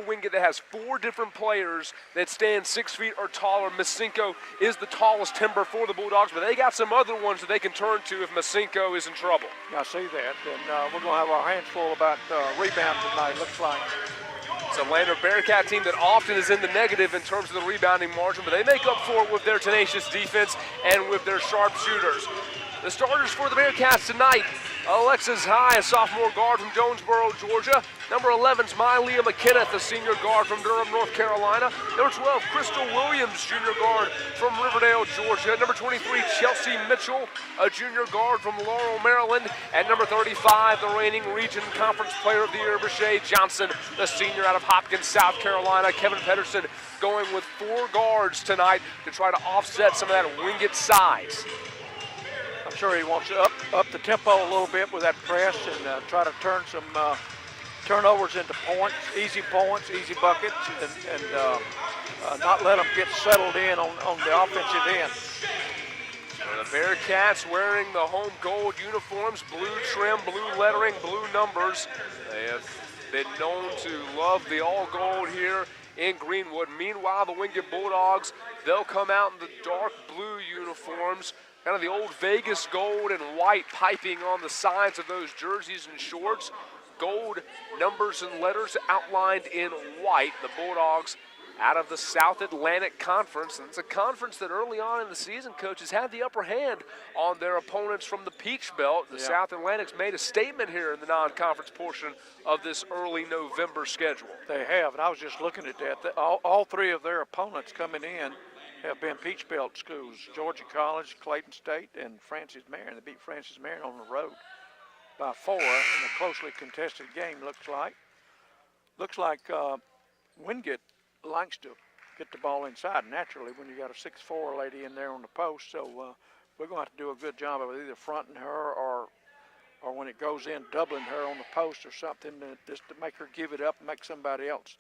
Wingate that has 4 different players that stand 6 feet or taller. Masinko is the tallest timber for the Bulldogs, but they got some other ones that they can turn to if Masinko is in trouble. I see that, and we're going to have our hands full about rebound tonight, looks like. It's a Lander Bearcat team that often is in the negative in terms of the rebounding margin, but they make up for it with their tenacious defense and with their sharp shooters. The starters for the Bearcats tonight: Alexis High, a sophomore guard from Jonesboro, Georgia. Number 11's Mylia McKenneth, a senior guard from Durham, North Carolina. Number 12, Crystal Williams, junior guard from Riverdale, Georgia. Number 23, Chelsea Mitchell, a junior guard from Laurel, Maryland. And number 35, the reigning Region Conference Player of the Year, Brashay Johnson, the senior out of Hopkins, South Carolina. Kevin Pedersen going with 4 guards tonight to try to offset some of that Wingate size. I'm sure he wants to up the tempo a little bit with that press and try to turn some turnovers into points, easy buckets, and not let them get settled in on the offensive end. The Bearcats wearing the home gold uniforms, blue trim, blue lettering, blue numbers. They have been known to love the all gold here in Greenwood. Meanwhile, the Wingate Bulldogs, they'll come out in the dark blue uniforms, kind of the old Vegas gold and white piping on the sides of those jerseys and shorts. Gold numbers and letters outlined in white. The Bulldogs out of the South Atlantic Conference. And it's a conference that early on in the season, coaches had the upper hand on their opponents from the Peach Belt. The South Atlantic's made a statement here in the non-conference portion of this early November schedule. They have, and I was just looking at that. All 3 of their opponents coming in have been Peach Belt schools: Georgia College, Clayton State, and Francis Marion. They beat Francis Marion on the road by 4 in a closely contested game. Looks like Wingate likes to get the ball inside naturally when you got a 6'4" lady in there on the post. So we're going to have to do a good job of either fronting her or when it goes in, doubling her on the post or something, just to make her give it up and make somebody else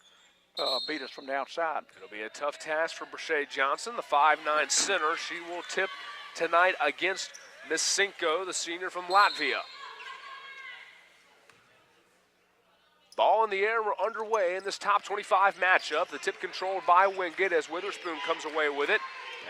beat us from the outside. It'll be a tough task for Brashay Johnson, the 5'9" center. She will tip tonight against Masinko, the senior from Latvia. Ball in the air, we're underway in this top 25 matchup. The tip controlled by Wingate as Witherspoon comes away with it.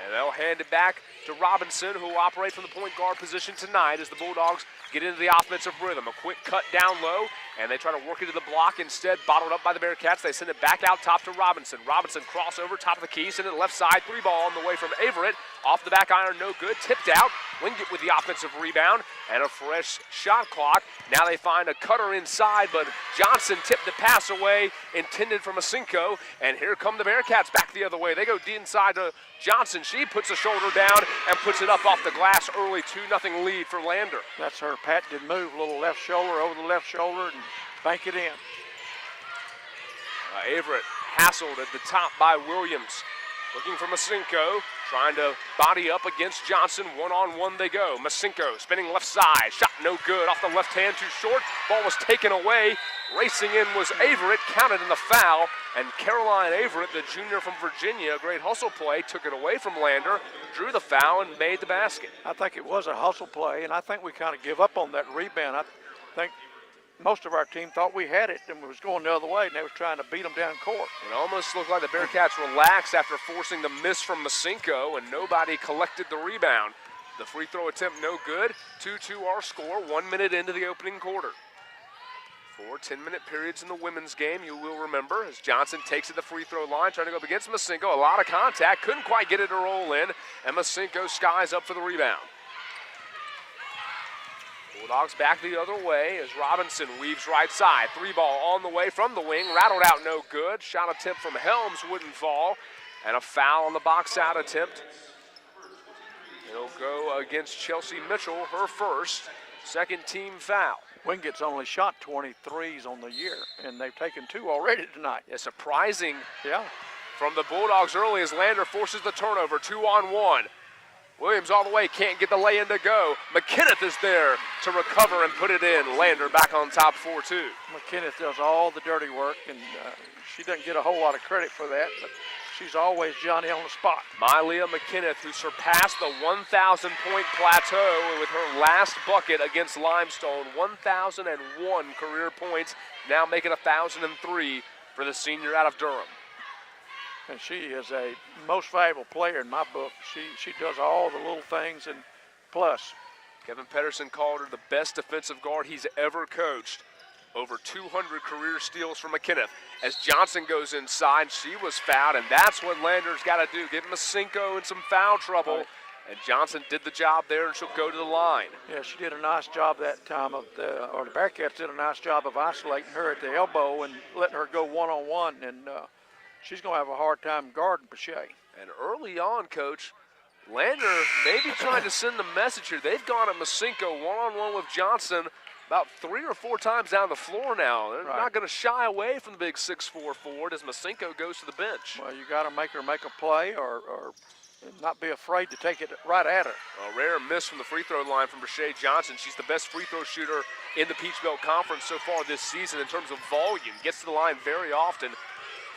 And they'll hand it back to Robinson, who will operate from the point guard position tonight as the Bulldogs get into the offensive rhythm. A quick cut down low, and they try to work it to the block. Instead, bottled up by the Bearcats. They send it back out top to Robinson. Robinson crossover, top of the key, send it left side. 3-ball on the way from Averett. Off the back iron, no good. Tipped out. Wingate with the offensive rebound and a fresh shot clock. Now they find a cutter inside, but Johnson tipped the pass away, intended for Masinko. And here come the Bearcats back the other way. They go deep inside to Johnson. She puts a shoulder down and puts it up off the glass early. 2-0 lead for Lander. That's her patented move. A little left shoulder over the left shoulder and bank it in. Averett hassled at the top by Williams. Looking for Masinko, trying to body up against Johnson. One-on-one they go. Masinko spinning left side. Shot no good. Off the left hand, too short. Ball was taken away. Racing in was Averett, counted in the foul. And Caroline Averett, the junior from Virginia, a great hustle play, took it away from Lander, drew the foul, and made the basket. I think it was a hustle play, and I think we kind of give up on that rebound. I think most of our team thought we had it and was going the other way, and they was trying to beat them down court. It almost looked like the Bearcats relaxed after forcing the miss from Masinko, and nobody collected the rebound. The free throw attempt no good. 2-2 our score, 1 minute into the opening quarter. 4 10-minute periods in the women's game, you will remember, as Johnson takes it to the free throw line, trying to go up against Masinko. A lot of contact, couldn't quite get it to roll in, and Masinko skies up for the rebound. Bulldogs back the other way as Robinson weaves right side. 3-ball on the way from the wing, rattled out no good. Shot attempt from Helms wouldn't fall, and a foul on the box out attempt. It'll go against Chelsea Mitchell, her first, second team foul. Wingate's only shot 23s on the year, and they've taken 2 already tonight. Yeah, surprising Yeah. from the Bulldogs early as Lander forces the turnover, 2-on-1. Williams all the way, can't get the lay-in to go. McKenneth is there to recover and put it in. Lander back on top 4-2. McKenneth does all the dirty work, and she doesn't get a whole lot of credit for that, but she's always Johnny on the spot. Mylia McKenneth, who surpassed the 1,000-point plateau with her last bucket against Limestone. 1,001 career points, now making 1,003 for the senior out of Durham. And she is a most valuable player in my book. She does all the little things and plus. Kevin Pedersen called her the best defensive guard he's ever coached. Over 200 career steals for McKinnon. As Johnson goes inside, she was fouled, and that's what Lander's got to do. Give Masinko in some foul trouble. Right. And Johnson did the job there, and she'll go to the line. Yeah, she did a nice job that time the Bearcats did a nice job of isolating her at the elbow and letting her go one-on-one, and she's going to have a hard time guarding Pache. And early on, Coach, Lander maybe trying to send the message here. They've gone at Masinko one-on-one with Johnson about 3 or 4 times down the floor now. They're not going to shy away from the big 6'4" forward as Masinko goes to the bench. Well, you got to make her make a play or not be afraid to take it right at her. A rare miss from the free throw line from Brashay Johnson. She's the best free throw shooter in the Peach Belt Conference so far this season in terms of volume. Gets to the line very often.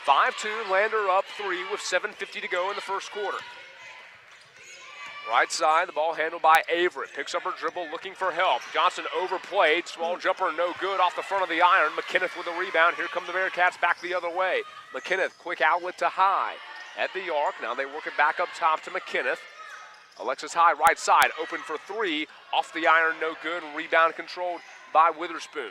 5-2, Lander up 3 with 7:50 to go in the first quarter. Right side, the ball handled by Averett. Picks up her dribble, looking for help. Johnson overplayed. Small jumper, no good off the front of the iron. McKinnon with the rebound. Here come the Bearcats back the other way. McKinnon, quick outlet to High. At the arc, now they work it back up top to McKinnon. Alexis High, right side, open for 3. Off the iron, no good. Rebound controlled by Witherspoon.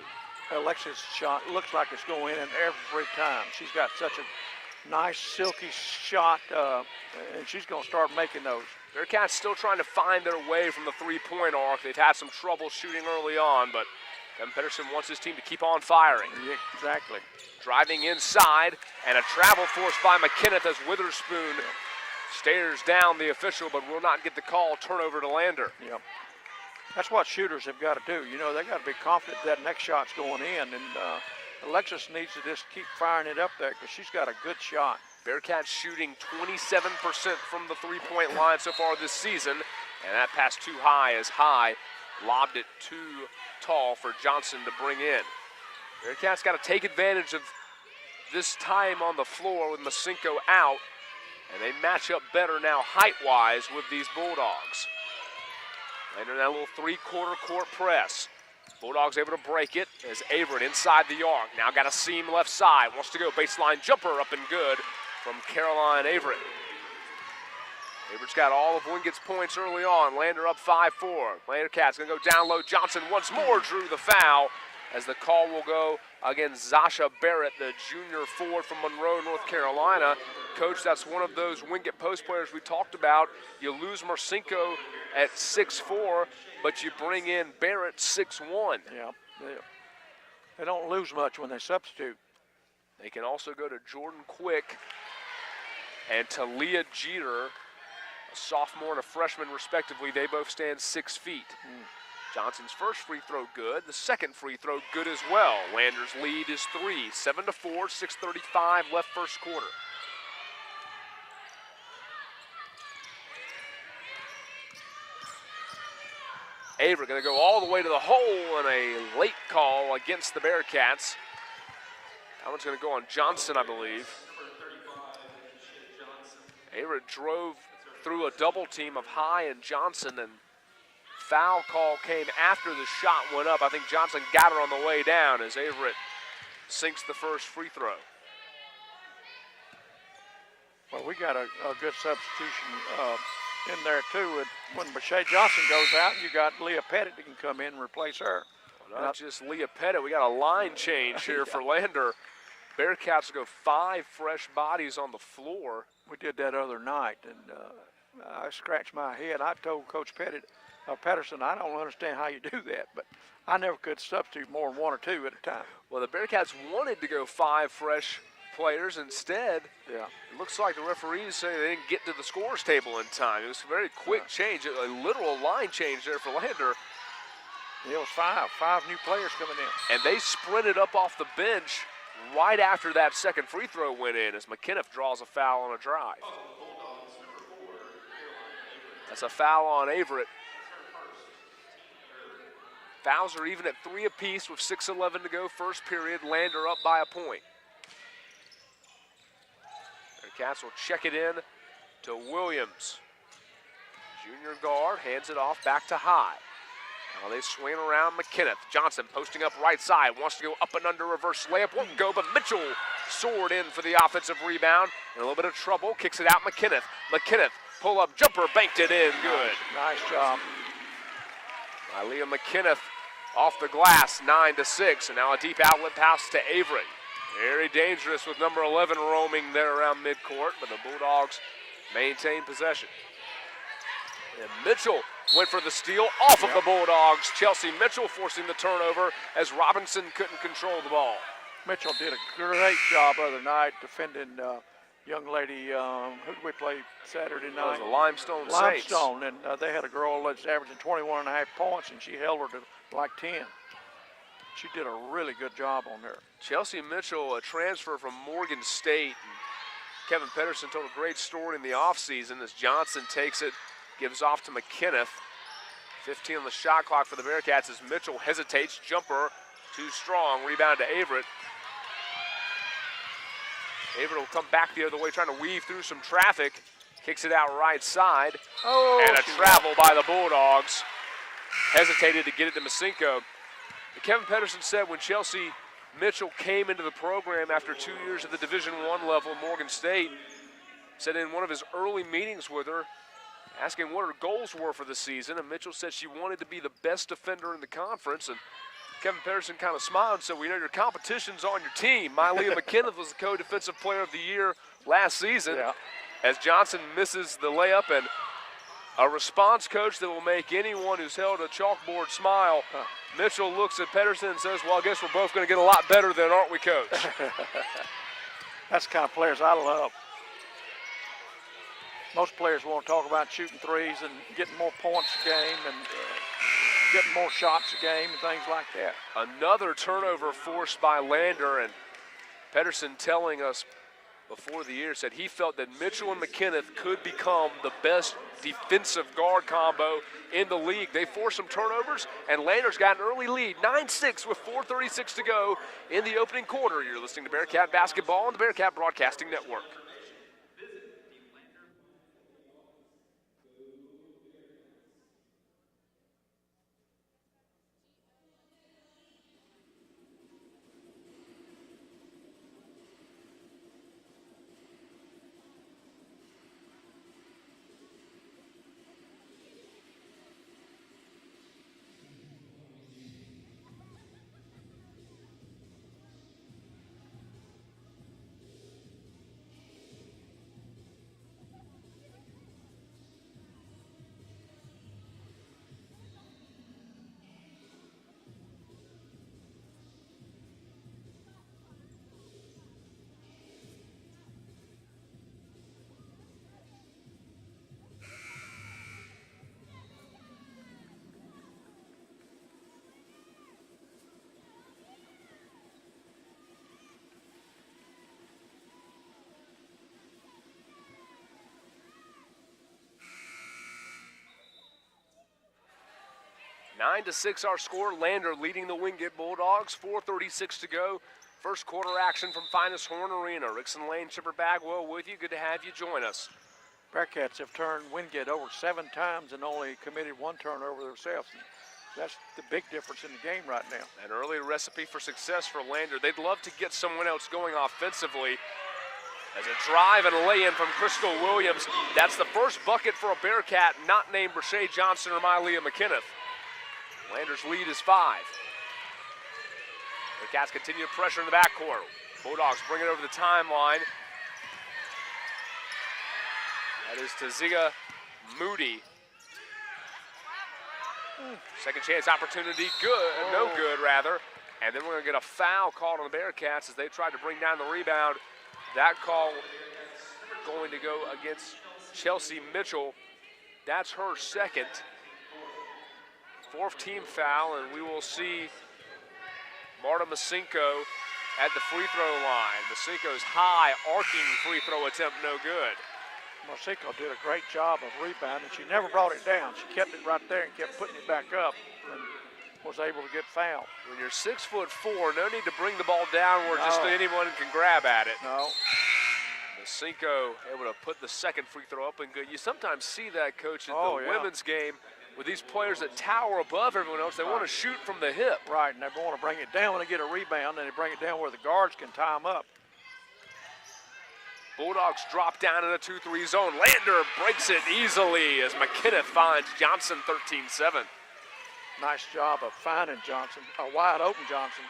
Alexis' shot looks like it's going in every time. She's got such a nice, silky shot, and she's going to start making those. Bearcats still trying to find their way from the three-point arc. They've had some trouble shooting early on, but Kevin Pedersen wants his team to keep on firing. Yeah, exactly. Driving inside, and a travel force by McKinnon as Witherspoon stares down the official, but will not get the call. Turnover to Lander. Yep. That's what shooters have got to do. You know, they got to be confident that next shot's going in, and Alexis needs to just keep firing it up there because she's got a good shot. Bearcats shooting 27% from the three-point line so far this season, and that pass too high as High lobbed it too tall for Johnson to bring in. Bearcats got to take advantage of this time on the floor with Masinko out, and they match up better now height-wise with these Bulldogs. Lander in that little three-quarter court press. Bulldogs able to break it as Averett inside the arc. Now got a seam left side. Wants to go baseline jumper up and good from Caroline Averett. Averett's got all of Wingate's points early on. Lander up 5-4. Landercats gonna go down low. Johnson once more drew the foul as the call will go against Zasha Barrett, the junior forward from Monroe, North Carolina. Coach, that's one of those Wingate post players we talked about. You lose Marcinko at 6'4", but you bring in Barrett 6'1". Yeah, they don't lose much when they substitute. They can also go to Jordan Quick and Talia Jeter, a sophomore and a freshman respectively. They both stand 6 feet. Johnson's first free throw good. The second free throw good as well. Lander's lead is 3, 7-4, 6:35 left first quarter. Averett going to go all the way to the hole and a late call against the Bearcats. That one's going to go on Johnson, I believe. Averett drove through a double team of High and Johnson, and foul call came after the shot went up. I think Johnson got her on the way down as Averett sinks the first free throw. Well, we got a good substitution in there too. When Brashay Johnson goes out, you got Leah Pettit that can come in and replace her. Well, not just Leah Pettit, we got a line change here for Lander. Bearcats go 5 fresh bodies on the floor. We did that other night, and I scratched my head. I told Coach Pedersen, I don't understand how you do that, but I never could substitute more than 1 or 2 at a time. Well, the Bearcats wanted to go 5 fresh players. Instead, it looks like the referees say they didn't get to the scores table in time. It was a very quick change, a literal line change there for Lander. It was 5 new players coming in. And they sprinted up off the bench right after that second free throw went in as McKinnon draws a foul on a drive. That's a foul on Averett. Fouls are even at 3 apiece with 6:11 to go first period. Lander up by a point. Bearcats will check it in to Williams. Junior guard hands it off back to High. Now they swing around McKenneth. Johnson posting up right side. Wants to go up and under reverse layup. Won't go, but Mitchell soared in for the offensive rebound. In a little bit of trouble. Kicks it out McKenneth. McKenneth, pull-up jumper, banked it in. Good. Nice job. Liam McKenneth off the glass, 9-6. And now a deep outlet pass to Avery. Very dangerous with number 11 roaming there around midcourt, but the Bulldogs maintain possession. And Mitchell went for the steal off of the Bulldogs. Chelsea Mitchell forcing the turnover as Robinson couldn't control the ball. Mitchell did a great job other night defending young lady. Who did we play Saturday night? That was the Limestone Saints. Limestone, and they had a girl that's averaging 21.5 points, and she held her to like 10. She did a really good job on her. Chelsea Mitchell, a transfer from Morgan State. And Kevin Pedersen told a great story in the offseason as Johnson takes it, gives off to McKenneth. 15 on the shot clock for the Bearcats as Mitchell hesitates. Jumper, too strong. Rebound to Averett. Averett will come back the other way, trying to weave through some traffic. Kicks it out right side. Oh, and a travel by the Bulldogs. Hesitated to get it to Masinko. Kevin Pedersen said when Chelsea Mitchell came into the program after 2 years at the Division I level in Morgan State, said in one of his early meetings with her, asking what her goals were for the season, and Mitchell said she wanted to be the best defender in the conference, and Kevin Pedersen kind of smiled and said, we know your competition's on your team. Mylia McKenneth was the co-defensive player of the year last season. Yeah. As Johnson misses the layup, and a response coach that will make anyone who's held a chalkboard smile. Mitchell looks at Pedersen and says, well, I guess we're both going to get a lot better then, aren't we, Coach? That's the kind of players I love. Most players want to talk about shooting threes and getting more points a game and getting more shots a game and things like that. Another turnover forced by Lander, and Pedersen telling us before the year said he felt that Mitchell and McKenneth could become the best defensive guard combo in the league. They forced some turnovers, and Lander's got an early lead, 9-6 with 4:36 to go in the opening quarter. You're listening to Bearcat Basketball on the Bearcat Broadcasting Network. Nine to 6 our score. Lander leading the Wingate Bulldogs. 4:36 to go. First quarter action from Finis Horne Arena. Rickson Lane, Chipper Bagwell with you. Good to have you join us. Bearcats have turned Wingate over 7 times and only committed 1 turnover themselves. That's the big difference in the game right now. An early recipe for success for Lander. They'd love to get someone else going offensively. As a drive and a lay-in from Crystal Williams. That's the first bucket for a Bearcat not named Brashay Johnson or Mylia McKenneth. Lander's lead is 5. The Cats continue to pressure in the backcourt. Bulldogs bring it over the timeline. That is Taziga Moody. Second chance opportunity, good, no good rather. And then we're going to get a foul called on the Bearcats as they tried to bring down the rebound. That call going to go against Chelsea Mitchell. That's her second. 4th team foul, and we will see Marta Masinko at the free throw line. Masinko's high arcing free throw attempt no good. Masinko did a great job of rebounding. She never brought it down. She kept it right there and kept putting it back up and was able to get fouled. When you're 6'4", no need to bring the ball down where just anyone can grab at it. No. Masinko able to put the second free throw up and good. You sometimes see that, Coach, at the women's game with these players that tower above everyone else, they want to shoot from the hip. Right, and they want to bring it down when they get a rebound, and they bring it down where the guards can tie them up. Bulldogs drop down in a 2-3 zone. Lander breaks it easily as McKinnon finds Johnson 13-7. Nice job of finding Johnson, a wide open Johnson.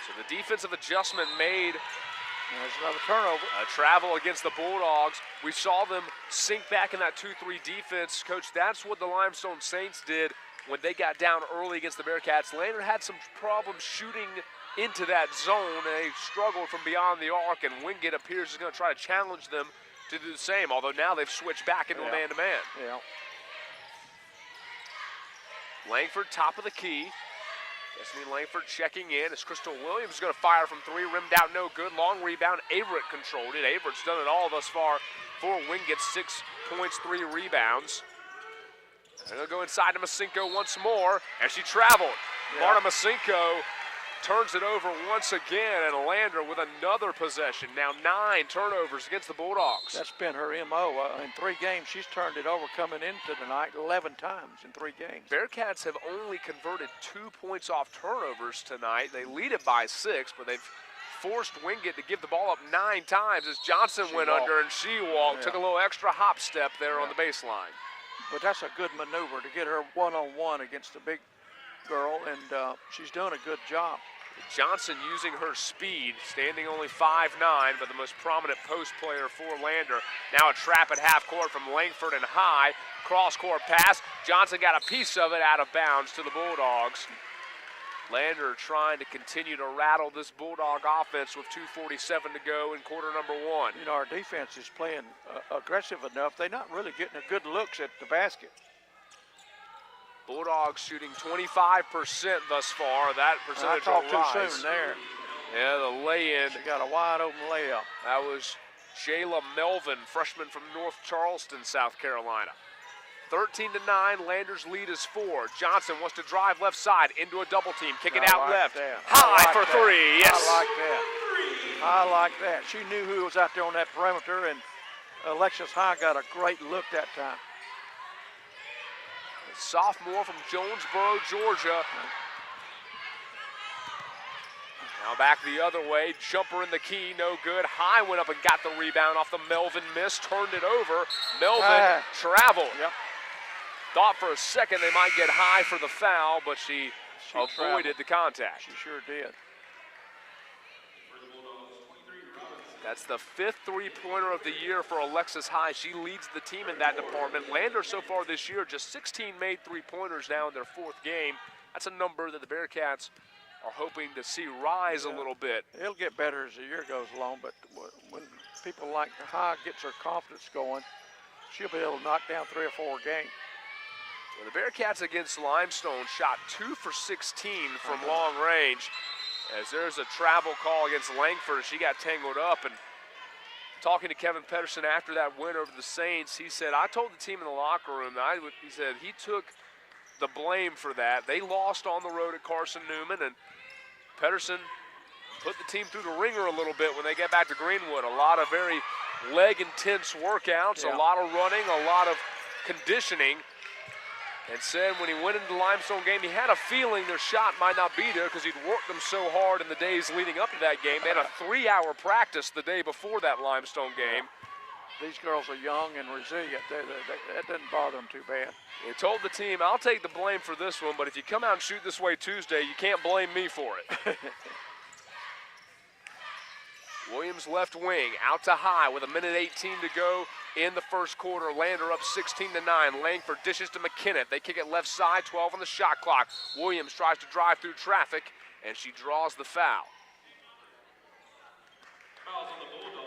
So the defensive adjustment made. There's another turnover. A travel against the Bulldogs. We saw them sink back in that 2-3 defense. Coach, that's what the Limestone Saints did when they got down early against the Bearcats. Lander had some problems shooting into that zone, and they struggled from beyond the arc, and Wingate appears is going to try to challenge them to do the same, although now they've switched back into a man-to-man. Yeah. Langford, top of the key. Destiny Langford checking in as Crystal Williams is going to fire from three, rimmed out, no good. Long rebound, Averett controlled it. Averett's done it all thus far for Wingate, 6 points, 3 rebounds. And they'll go inside to Masinko once more as she traveled. Yeah. Marta Masinko turns it over once again, and Lander with another possession. Now 9 turnovers against the Bulldogs. That's been her MO. In 3 games, she's turned it over coming into tonight 11 times in 3 games. Bearcats have only converted 2 points off turnovers tonight. They lead it by 6, but they've forced Wingate to give the ball up 9 times as Johnson went under and she walked, took a little extra hop step there on the baseline. But that's a good maneuver to get her one-on-one against the big girl, and she's doing a good job. Johnson using her speed, standing only 5'9", but the most prominent post player for Lander. Now a trap at half court from Langford and high. Cross court pass. Johnson got a piece of it out of bounds to the Bulldogs. Lander trying to continue to rattle this Bulldog offense with 2:47 to go in quarter number 1. You know, our defense is playing aggressive enough. They're not really getting a good looks at the basket. Bulldogs shooting 25% thus far. That percentage will rise. I talked too soon there. Yeah, the lay-in. She got a wide open layup. That was Shayla Melvin, freshman from North Charleston, South Carolina. 13-9, Lander's lead is 4. Johnson wants to drive left side into a double team. Kick it out left. High for 3, yes. I like that. I like that. She knew who was out there on that perimeter, and Alexis High got a great look that time. Sophomore from Jonesboro, Georgia. Now back the other way, jumper in the key, no good. High went up and got the rebound off the Melvin miss, turned it over. Melvin traveled. Yep. Thought for a second they might get High for the foul, but she avoided the contact. She sure did. That's the 5th three-pointer of the year for Alexis High. She leads the team in that department. Lander so far this year, just 16 made three-pointers now in their 4th game. That's a number that the Bearcats are hoping to see rise a little bit. It'll get better as the year goes along, but when people like High gets her confidence going, she'll be able to knock down 3 or 4 games. Well, the Bearcats against Limestone shot 2 for 16 from long range. As there's a travel call against Langford, she got tangled up. And talking to Kevin Pedersen after that win over the Saints, he said, I told the team in the locker room, he said he took the blame for that. They lost on the road at Carson Newman, and Pedersen put the team through the ringer a little bit when they get back to Greenwood. A lot of very leg-intense workouts, a lot of running, a lot of conditioning. And said when he went into the Limestone game, he had a feeling their shot might not be there because he'd worked them so hard in the days leading up to that game. They had a 3-hour practice the day before that Limestone game. These girls are young and resilient. That doesn't bother them too bad. He told the team, I'll take the blame for this one, but if you come out and shoot this way Tuesday, you can't blame me for it. Williams left wing, out to High with 1:18 to go in the first quarter. Lander up 16-9. Langford dishes to McKinnon. They kick it left side, 12 on the shot clock. Williams tries to drive through traffic, and she draws the foul.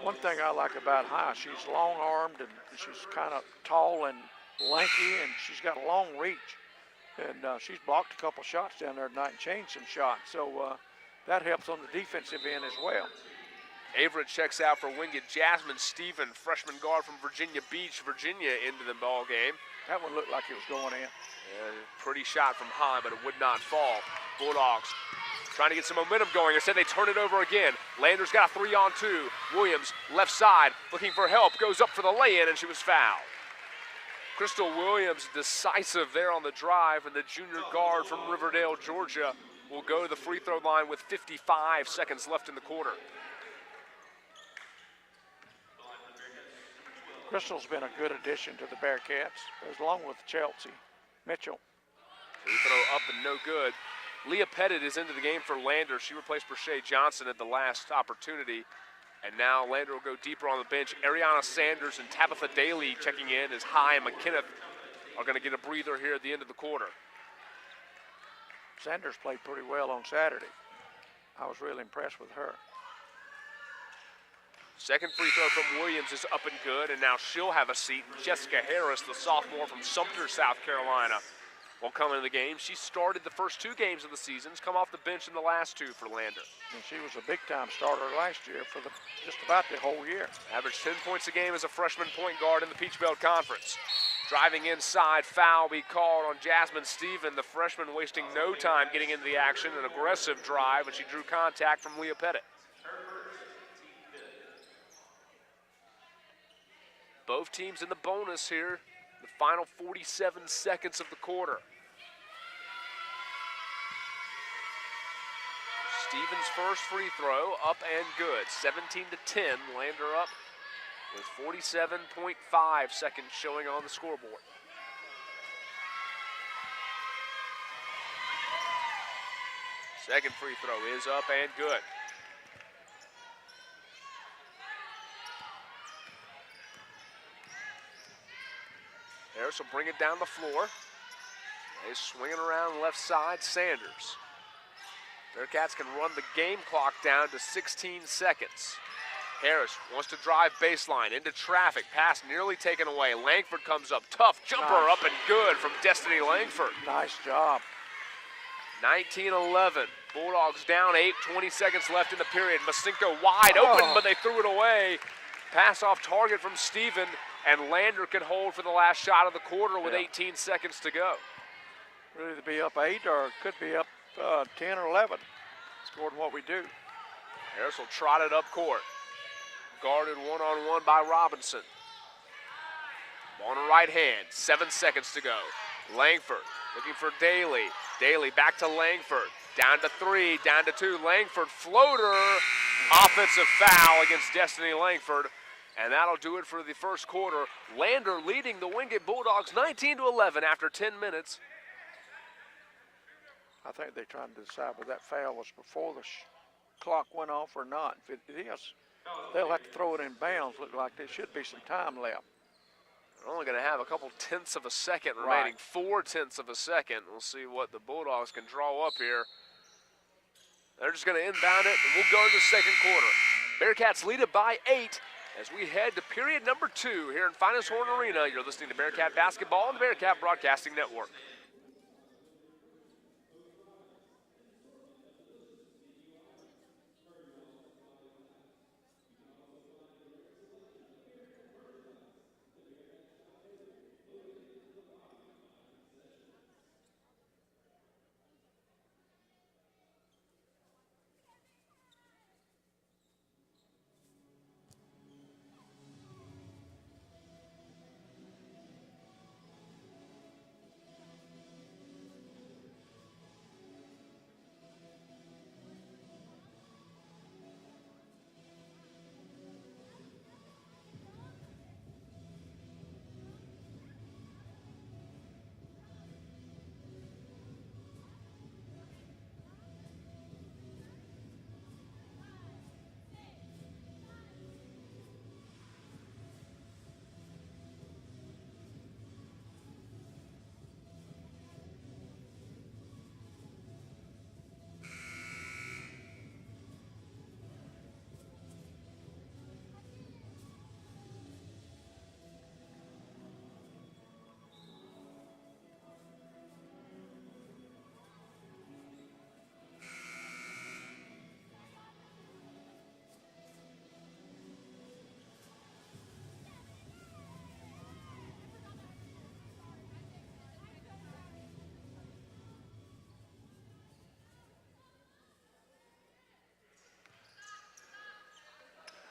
One thing I like about High, she's long-armed and she's kind of tall and lanky, and she's got a long reach. And she's blocked a couple shots down there tonight and changed some shots. So that helps on the defensive end as well. Averett checks out for Wingate. Jasmine Stephen, freshman guard from Virginia Beach, Virginia, into the ball game. That one looked like it was going in. Pretty shot from High, but it would not fall. Bulldogs trying to get some momentum going. Instead, they turn it over again. Lander's got a 3-on-2. Williams, left side, looking for help, goes up for the lay-in, and she was fouled. Crystal Williams decisive there on the drive, and the junior guard from Riverdale, Georgia, will go to the free throw line with 55 seconds left in the quarter. Crystal's been a good addition to the Bearcats, along with Chelsea Mitchell. Free throw up and no good. Leah Pettit is into the game for Lander. She replaced Brashay Johnson at the last opportunity. And now Lander will go deeper on the bench. Ariana Sanders and Tabitha Daly checking in as High and McKinnon are going to get a breather here at the end of the quarter. Sanders played pretty well on Saturday. I was really impressed with her. Second free throw from Williams is up and good, and now she'll have a seat. Jessica Harris, the sophomore from Sumter, South Carolina, will come into the game. She started the first 2 games of the season, come off the bench in the last 2 for Lander. And she was a big-time starter last year for just about the whole year. Averaged 10 points a game as a freshman point guard in the Peach Belt Conference. Driving inside, foul be called on Jasmine Stephen, the freshman wasting no time getting into the action. An aggressive drive, and she drew contact from Leah Pettit. Both teams in the bonus here, the final 47 seconds of the quarter. Stevens' first free throw, up and good. 17-10, Lander up with 47.5 seconds showing on the scoreboard. Second free throw is up and good. Harris will bring it down the floor. He's swinging around left side, Sanders. Bearcats can run the game clock down to 16 seconds. Harris wants to drive baseline into traffic. Pass nearly taken away. Langford comes up. Tough jumper up and good from Destiny Langford. Nice job. 19-11. Bulldogs down 8, 20 seconds left in the period. Masinko wide open, but they threw it away. Pass off target from Steven, and Lander can hold for the last shot of the quarter with 18 seconds to go. Really to be up 8 or it could be up 10 or 11. According to what we do. Harris will trot it up court. Guarded one-on-one by Robinson. Ball on the right hand, 7 seconds to go. Langford looking for Daly. Daly back to Langford. Down to 3, down to 2. Langford floater. Offensive foul against Destiny Langford. And that'll do it for the first quarter. Lander leading the Wingate Bulldogs 19-11 after 10 minutes. I think they're trying to decide whether that foul was before the clock went off or not. If it is, they'll have to throw it in bounds. Look like there should be some time left. They're only going to have a couple tenths of a second remaining, 4 tenths of a second. We'll see what the Bulldogs can draw up here. They're just going to inbound it, and we'll go into the second quarter. Bearcats lead it by 8 as we head to period number 2 here in Finis Horne Arena. You're listening to Bearcat Basketball on the Bearcat Broadcasting Network.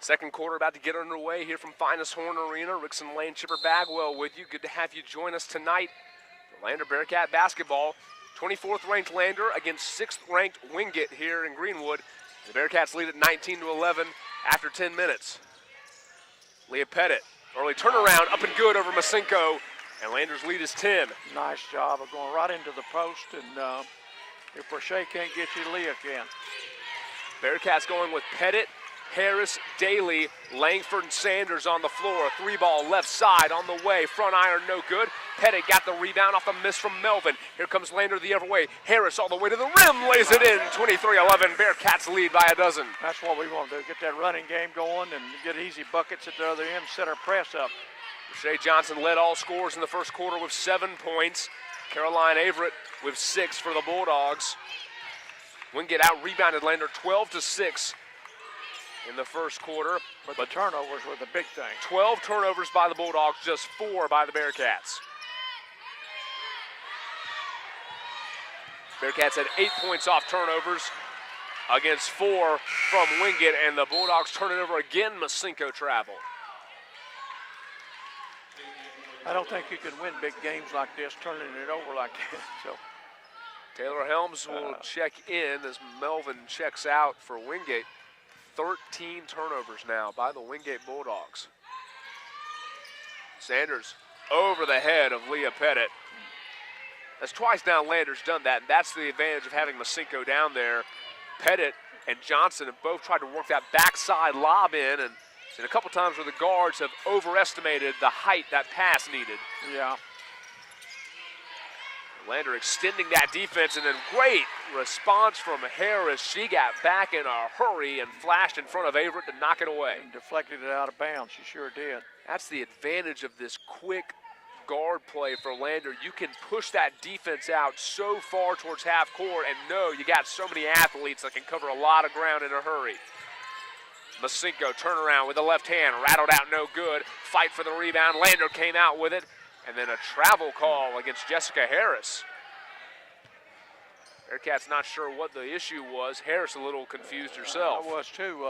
Second quarter about to get underway here from Finis Horne Arena. Rickson Lane, Chipper Bagwell with you. Good to have you join us tonight for Lander Bearcat basketball. 24th ranked Lander against 6th ranked Wingate here in Greenwood. The Bearcats lead at 19-11 after 10 minutes. Leah Pettit, early turnaround, up and good over Masinko, and Lander's lead is 10. Nice job of going right into the post, and if Brochet can't get you, Leah can. Bearcats going with Pettit, Harris, Daly, Langford, and Sanders on the floor. 3-ball left side on the way. Front iron no good. Pettit got the rebound off a miss from Melvin. Here comes Lander the other way. Harris all the way to the rim, lays it in. 23-11. Bearcats lead by a dozen. That's what we want to do, get that running game going and get easy buckets at the other end, set our press up. Shea Johnson led all scorers in the first quarter with 7 points. Caroline Averett with 6 for the Bulldogs. Wingate out-rebounded Lander 12-6 in the first quarter. But the turnovers were the big thing. 12 turnovers by the Bulldogs, just 4 by the Bearcats. Bearcats had 8 points off turnovers against 4 from Wingate, and the Bulldogs turn it over again. Masinko traveled. I don't think you can win big games like this, turning it over like that. So Taylor Helms will check in as Melvin checks out for Wingate. 13 turnovers now by the Wingate Bulldogs. Sanders over the head of Leah Pettit. That's twice now Lander's done that, and that's the advantage of having Masinko down there. Pettit and Johnson have both tried to work that backside lob in, and a couple times where the guards have overestimated the height that pass needed. Yeah. Lander extending that defense, and then great response from Harris. She got back in a hurry and flashed in front of Averett to knock it away. And deflected it out of bounds, she sure did. That's the advantage of this quick guard play for Lander. You can push that defense out so far towards half court, and no, you got so many athletes that can cover a lot of ground in a hurry. Masinko turnaround with the left hand, rattled out no good. Fight for the rebound, Lander came out with it. And then a travel call against Jessica Harris. Bearcats not sure what the issue was. Harris a little confused herself. I was too.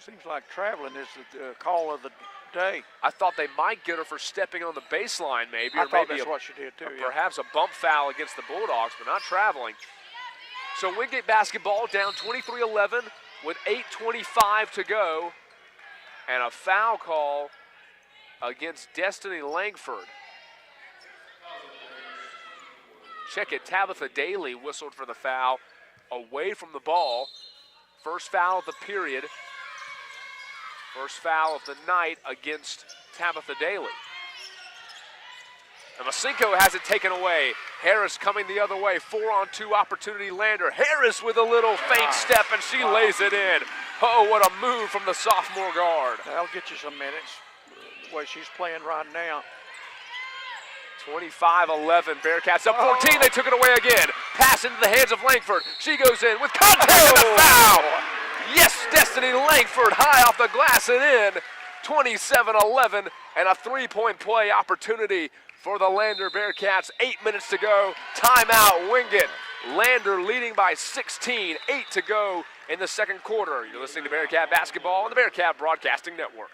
Seems like traveling is the call of the day. I thought they might get her for stepping on the baseline maybe. I thought that's what she did too. Perhaps a bump foul against the Bulldogs, but not traveling. So Wingate basketball down 23-11 with 8:25 to go. And a foul call against Destiny Langford. Check it, Tabitha Daly whistled for the foul away from the ball. First foul of the period. First foul of the night against Tabitha Daly. And Masinko has it taken away. Harris coming the other way, 4-on-2 opportunity Lander. Harris with a little feint step, and she lays it in. Oh, what a move from the sophomore guard. That'll get you some minutes. The way she's playing right now. 25-11, Bearcats up 14, They took it away again. Pass into the hands of Langford. She goes in with contact and a foul. Yes, Destiny Langford high off the glass and in. 27-11 and a three-point play opportunity for the Lander Bearcats. 8 minutes to go, timeout Wingate. Lander leading by 16, 8 to go in the second quarter. You're listening to Bearcat Basketball on the Bearcat Broadcasting Network.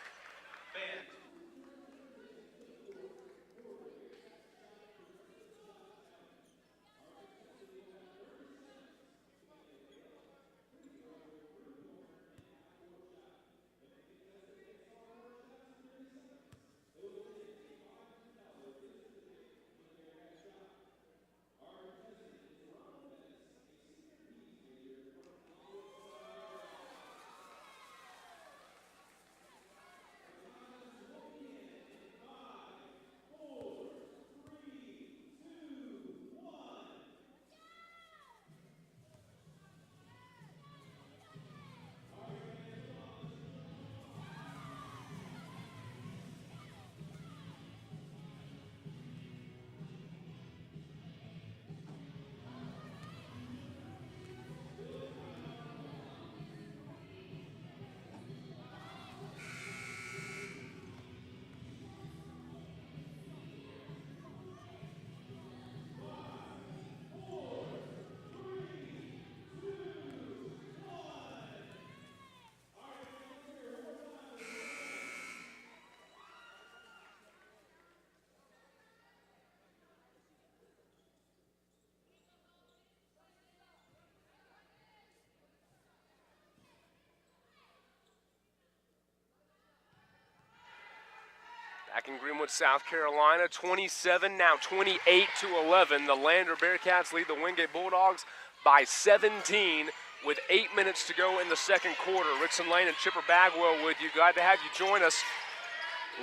Back in Greenwood, South Carolina, 27, now 28-11. The Lander Bearcats lead the Wingate Bulldogs by 17 with 8 minutes to go in the second quarter. Rickson Lane and Chipper Bagwell with you. Glad to have you join us.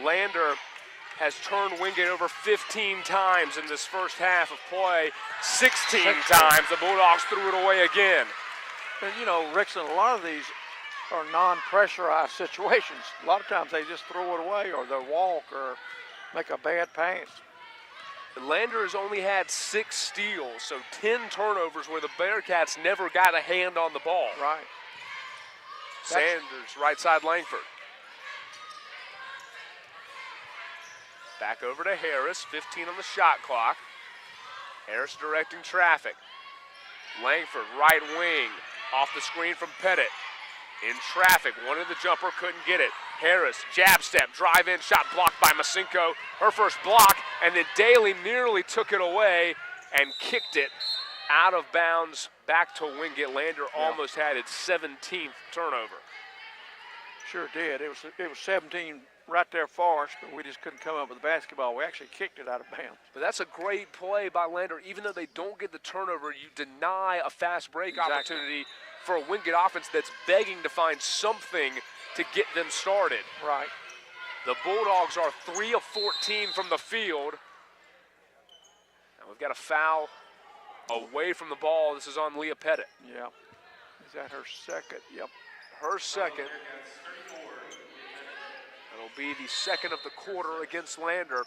Lander has turned Wingate over 15 times in this first half of play. 16 times the Bulldogs threw it away again. And you know, Rickson, a lot of these are non-pressurized situations. A lot of times they just throw it away or they'll walk or make a bad pass. Lander has only had 6 steals, so 10 turnovers where the Bearcats never got a hand on the ball. Right. Sanders, right side Langford. Back over to Harris, 15 on the shot clock. Harris directing traffic. Langford, right wing, off the screen from Pettit. In traffic, wanted the jumper, couldn't get it. Harris, jab step, drive in, shot blocked by Masinko. Her first block, and then Daly nearly took it away and kicked it out of bounds back to Wingate. Lander almost had its 17th turnover. Sure did. It was 17 right there for us, but we just couldn't come up with the basketball. We actually kicked it out of bounds. But that's a great play by Lander. Even though they don't get the turnover, you deny a fast break opportunity for a Wingate offense that's begging to find something to get them started. Right. The Bulldogs are 3 of 14 from the field. Now we've got a foul away from the ball. This is on Leah Pettit. Yeah. Is that her second? Yep. Her second. It'll be the second of the quarter against Lander.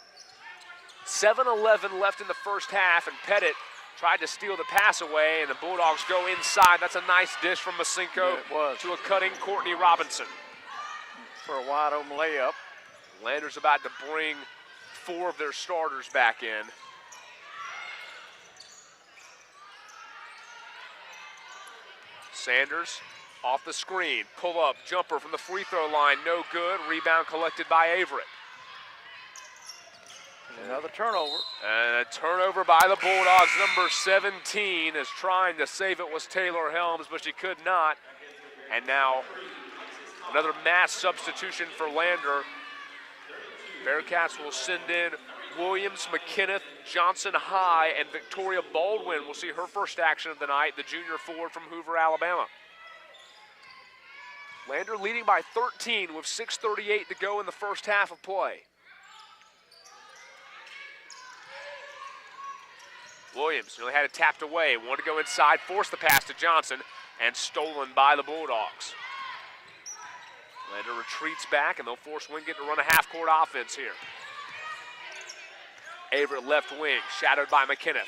7:11 left in the first half, and Pettit tried to steal the pass away, and the Bulldogs go inside. That's a nice dish from Masinko to a cutting Courtney Robinson. For a wide open layup. Lander's about to bring 4 of their starters back in. Sanders off the screen, pull up, jumper from the free throw line, no good. Rebound collected by Averett. Another turnover. And a turnover by the Bulldogs. Number 17 is trying to save it, was Taylor Helms, but she could not. And now another mass substitution for Lander. Bearcats will send in Williams, McKenneth, Johnson High, and Victoria Baldwin will see her first action of the night, the junior forward from Hoover, Alabama. Lander leading by 13 with 6:38 to go in the first half of play. Williams nearly had it tapped away, wanted to go inside, forced the pass to Johnson, and stolen by the Bulldogs. Lander retreats back, and they'll force Wingate to run a half-court offense here. Averett left wing, shadowed by McKenneth.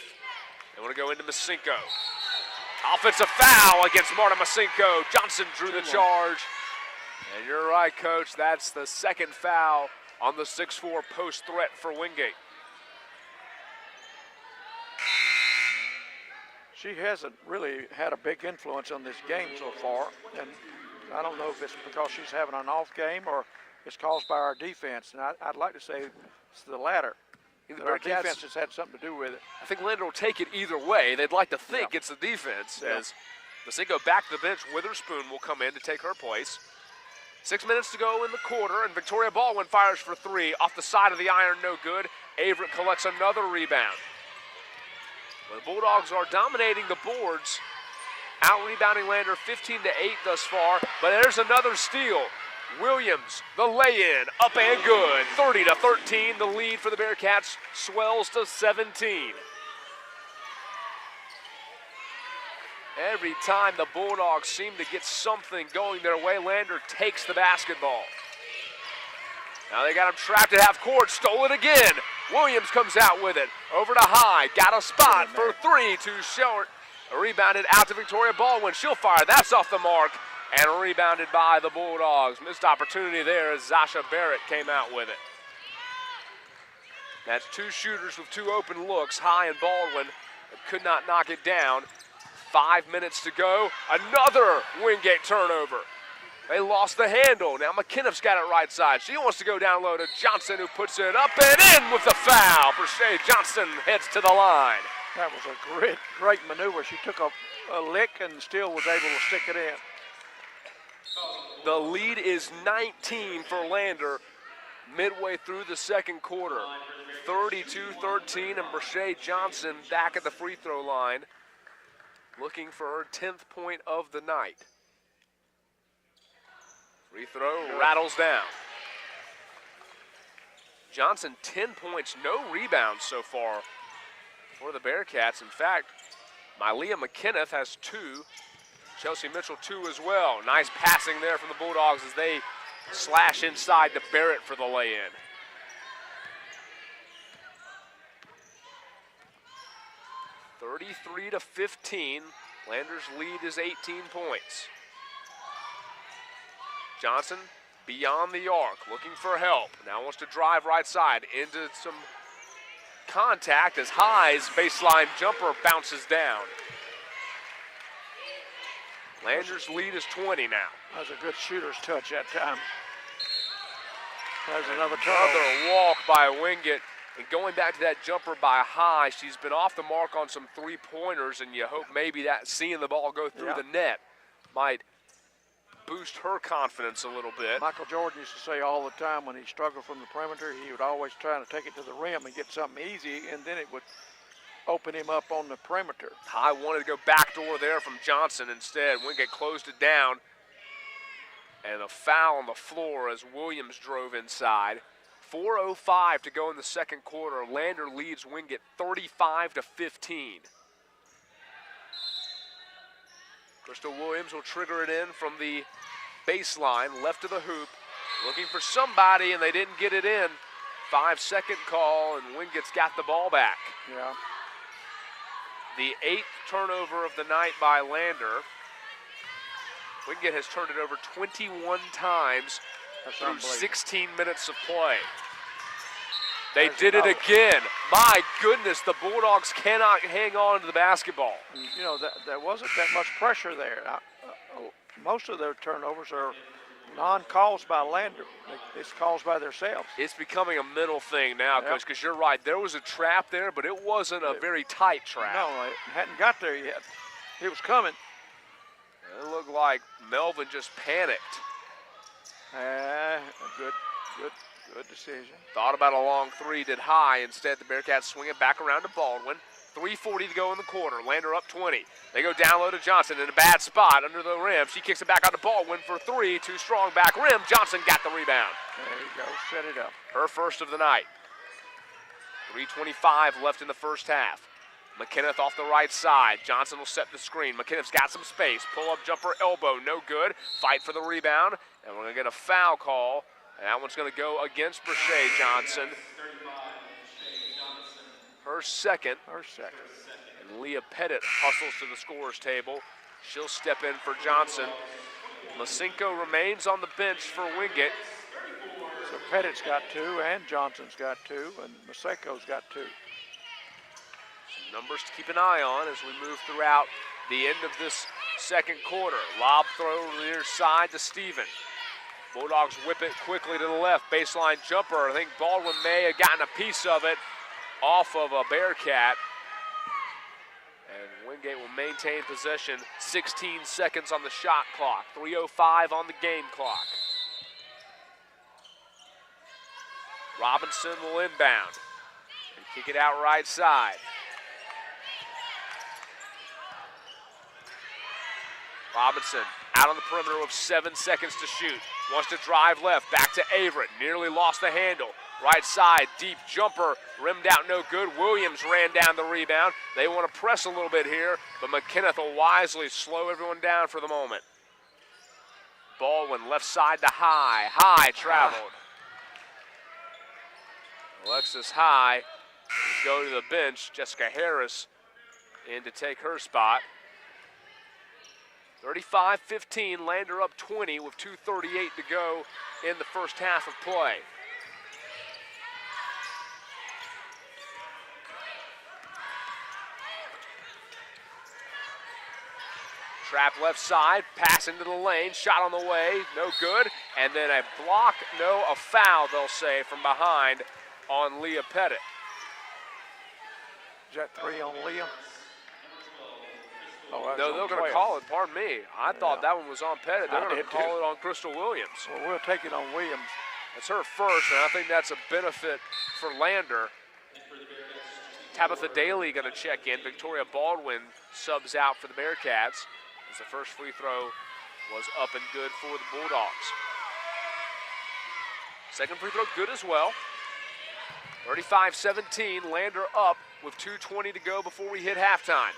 They want to go into Masinko. Offensive foul against Marta Masinko. Johnson drew the charge. And you're right, Coach, that's the second foul on the 6'4" post threat for Wingate. She hasn't really had a big influence on this game so far, and I don't know if it's because she's having an off game or it's caused by our defense, and I'd like to say it's the latter. Our defense has had something to do with it. I think Lander will take it either way. They'd like to think it's the defense, as Masinko back to the bench. Witherspoon will come in to take her place. 6 minutes to go in the quarter, and Victoria Baldwin fires for 3. Off the side of the iron, no good. Averett collects another rebound. Well, the Bulldogs are dominating the boards, out-rebounding Lander 15-8 thus far, but there's another steal. Williams, the lay-in, up and good. 30-13, the lead for the Bearcats swells to 17. Every time the Bulldogs seem to get something going their way, Lander takes the basketball. Now they got him trapped at half court, stole it again. Williams comes out with it, over to High, got a spot for 3, too short. Rebounded out to Victoria Baldwin, she'll fire, that's off the mark. And rebounded by the Bulldogs. Missed opportunity there as Zasha Barrett came out with it. That's 2 shooters with 2 open looks, High and Baldwin, but could not knock it down. 5 minutes to go. Another Wingate turnover. They lost the handle. Now McKenneth's got it right side. She wants to go down low to Johnson, who puts it up and in with the foul. Brashay Johnson heads to the line. That was a great maneuver. She took a lick and still was able to stick it in. The lead is 19 for Lander midway through the second quarter. 32-13, and Brashay Johnson back at the free throw line, looking for her 10th point of the night. Free throw rattles down. Johnson, 10 points, no rebounds so far for the Bearcats. In fact, Mylea McKenneth has 2. Chelsea Mitchell 2 as well. Nice passing there from the Bulldogs as they slash inside to Barrett for the lay-in. (33-15). Landers' lead is 18 points. Johnson beyond the arc, looking for help. Now wants to drive right side into some contact as High's baseline jumper bounces down. Landers' lead is 20 now. That was a good shooter's touch that time. There's another turnover. Another walk by Wingate. And going back to that jumper by High, she's been off the mark on some three-pointers, and you hope maybe that seeing the ball go through the net might boost her confidence a little bit. Michael Jordan used to say all the time when he struggled from the perimeter, he would always try to take it to the rim and get something easy, and then it would open him up on the perimeter. High wanted to go backdoor there from Johnson instead. Wingate closed it down. And a foul on the floor as Williams drove inside. 4:05 to go in the second quarter. Lander leads Wingate 35-15. Crystal Williams will trigger it in from the baseline, left of the hoop, looking for somebody, and they didn't get it in. 5-second call, and Wingate's got the ball back. Yeah. The 8th turnover of the night by Lander. Wingate has turned it over 21 times through 16 minutes of play. They did it again. My goodness, the Bulldogs cannot hang on to the basketball. You know, there wasn't that much pressure there. Most of their turnovers are non-calls by Lander. It's calls by themselves. It's becoming a mental thing now, Coach, because you're right. There was a trap there, but it wasn't a very tight trap. No, it hadn't got there yet. It was coming. It looked like Melvin just panicked. Good decision. Thought about a long three, did High. Instead, the Bearcats swing it back around to Baldwin. 3:40 to go in the quarter. Lander up 20. They go down low to Johnson in a bad spot under the rim. She kicks it back out to Baldwin for 3. Too strong back rim. Johnson got the rebound. There you go. Set it up. Her first of the night. 3:25 left in the first half. McKenneth off the right side. Johnson will set the screen. McKenneth's got some space. Pull-up jumper, elbow, no good. Fight for the rebound, and we're going to get a foul call. And that one's going to go against Brashay Johnson. Her second. And Leah Pettit hustles to the scorer's table. She'll step in for Johnson. Masenko remains on the bench for Wingate. So Pettit's got 2, and Johnson's got 2, and Masenko's got 2. Numbers to keep an eye on as we move throughout the end of this second quarter. Lob throw near side to Steven. Bulldogs whip it quickly to the left. Baseline jumper. I think Baldwin may have gotten a piece of it off of a Bearcat. And Wingate will maintain possession. 16 seconds on the shot clock. 3:05 on the game clock. Robinson will inbound and kick it out right side. Robinson out on the perimeter with 7 seconds to shoot. Wants to drive left, back to Averett. Nearly lost the handle. Right side, deep jumper, rimmed out, no good. Williams ran down the rebound. They want to press a little bit here, but McKenneth will wisely slow everyone down for the moment. Baldwin left side to High. High traveled. Alexis High will go to the bench. Jessica Harris in to take her spot. 35-15, Lander up 20 with 2:38 to go in the first half of play. Trap left side, pass into the lane, shot on the way, no good. And then a block, no, a foul, they'll say, from behind on Leah Pettit. Is that 3 on Leah? Oh, no, they're going to call it, pardon me. I thought that one was on Pettit. They're going to call it on Crystal Williams. Well, we'll take it on Williams. That's her first, and I think that's a benefit for Lander. Tabitha Daly going to check in. Victoria Baldwin subs out for the Bearcats as the first free throw was up and good for the Bulldogs. Second free throw good as well. 35-17, Lander up with 2:20 to go before we hit halftime.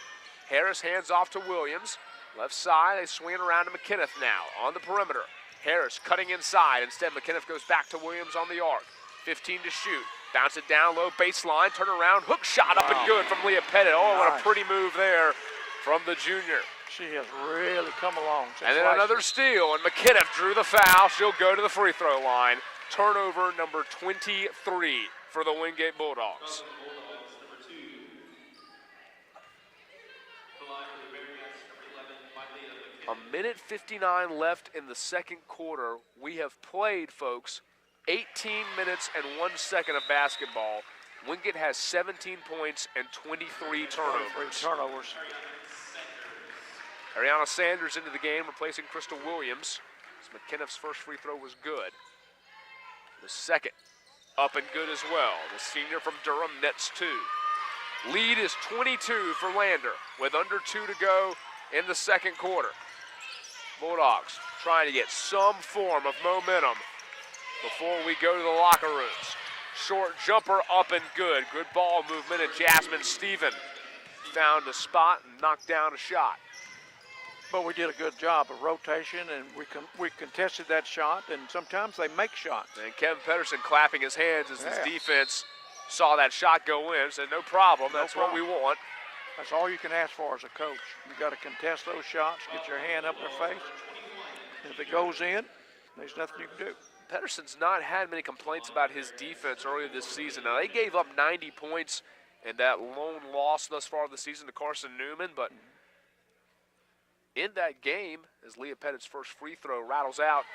Harris hands off to Williams. Left side, they swing it around to McKinnon now on the perimeter. Harris cutting inside. Instead, McKinnon goes back to Williams on the arc. 15 to shoot. Bounce it down low, baseline, turn around, hook shot up and good from Leah Pettit. Oh, what a pretty move there from the junior. She has really come along. And then another steal, and McKinnon drew the foul. She'll go to the free throw line. Turnover number 23 for the Wingate Bulldogs. A minute 59 left in the second quarter. We have played, folks, 18 minutes and 1 second of basketball. Wingate has 17 points and 23 turnovers. Ariana Sanders into the game, replacing Crystal Williams. McKinnon's first free throw was good. The second, up and good as well. The senior from Durham nets 2. Lead is 22 for Lander with under 2 to go in the second quarter. Bulldogs trying to get some form of momentum before we go to the locker rooms. Short jumper up and good. Good ball movement, and Jasmine Stephen found a spot and knocked down a shot. But we did a good job of rotation, and we contested that shot, and sometimes they make shots. And Kevin Pedersen clapping his hands as his defense saw that shot go in, said no problem, that's what we want. That's all you can ask for as a coach. You got to contest those shots, get your hand up their face. And if it goes in, there's nothing you can do. Pedersen's not had many complaints about his defense earlier this season. Now, they gave up 90 points in that lone loss thus far this season to Carson Newman, but in that game, as Leah Pettit's first free throw rattles out,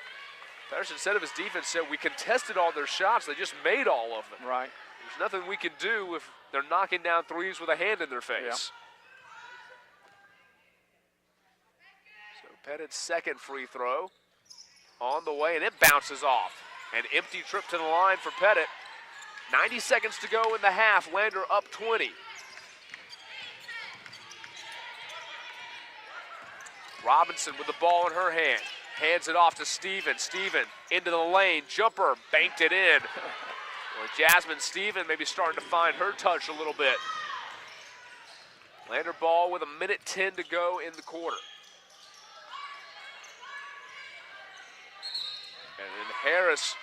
Pedersen said of his defense, said we contested all their shots, they just made all of them. Right. There's nothing we can do if they're knocking down threes with a hand in their face. Yeah. So Pettit's second free throw on the way, and it bounces off. An empty trip to the line for Pettit. 90 seconds to go in the half. Lander up 20. Robinson with the ball in her hand. Hands it off to Steven. Steven into the lane. Jumper banked it in. Well, Jasmine Stephen maybe starting to find her touch a little bit. Lander ball with 1:10 to go in the quarter. And then Harris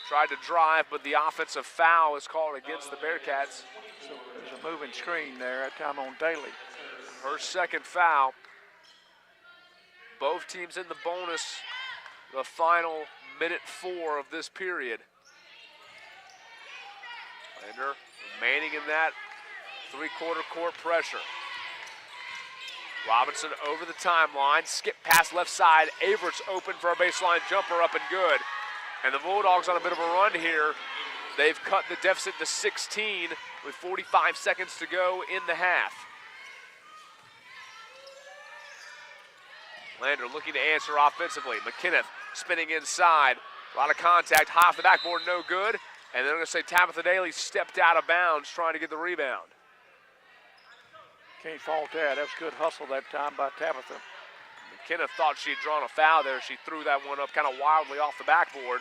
tried to drive, but the offensive foul is called against the Bearcats. So there's a moving screen there at time on Daly. Her second foul. Both teams in the bonus, the final minute 4 of this period. Lander remaining in that three-quarter court pressure. Robinson over the timeline, skip past left side. Avert's open for a baseline jumper, up and good. And the Bulldogs on a bit of a run here. They've cut the deficit to 16 with 45 seconds to go in the half. Lander looking to answer offensively. McKinnon spinning inside. A lot of contact, high off the backboard, no good. And then I'm going to say Tabitha Daly stepped out of bounds trying to get the rebound. Can't fault that. That's good hustle that time by Tabitha. McKinnon thought she had drawn a foul there. She threw that one up kind of wildly off the backboard.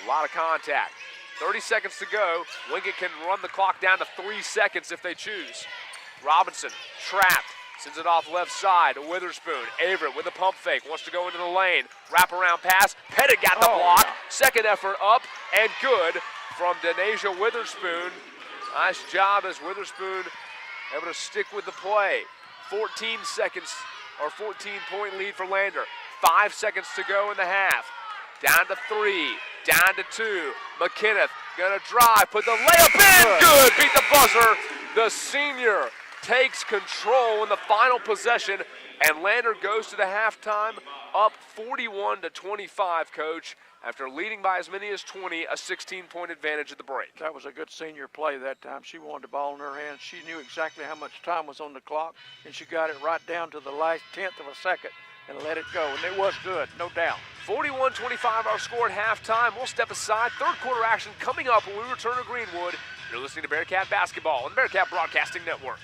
A lot of contact. 30 seconds to go. Wingate can run the clock down to 3 seconds if they choose. Robinson trapped. Sends it off left side to Witherspoon. Averett with a pump fake. Wants to go into the lane. Wraparound pass. Pettit got the block. Second effort up and good from Denasia Witherspoon. Nice job as Witherspoon able to stick with the play. 14 seconds or 14-point lead for Lander. 5 seconds to go in the half. Down to 3, down to 2. McKinnon gonna drive, put the layup in. Good, beat the buzzer. The senior takes control in the final possession, and Lander goes to the halftime up 41-25, Coach, after leading by as many as 20, a 16-point advantage at the break. That was a good senior play that time. She wanted the ball in her hands. She knew exactly how much time was on the clock, and she got it right down to the last tenth of a second and let it go. And it was good, no doubt. 41-25 our score at halftime. We'll step aside. Third quarter action coming up when we return to Greenwood. You're listening to Bearcat Basketball on the Bearcat Broadcasting Network.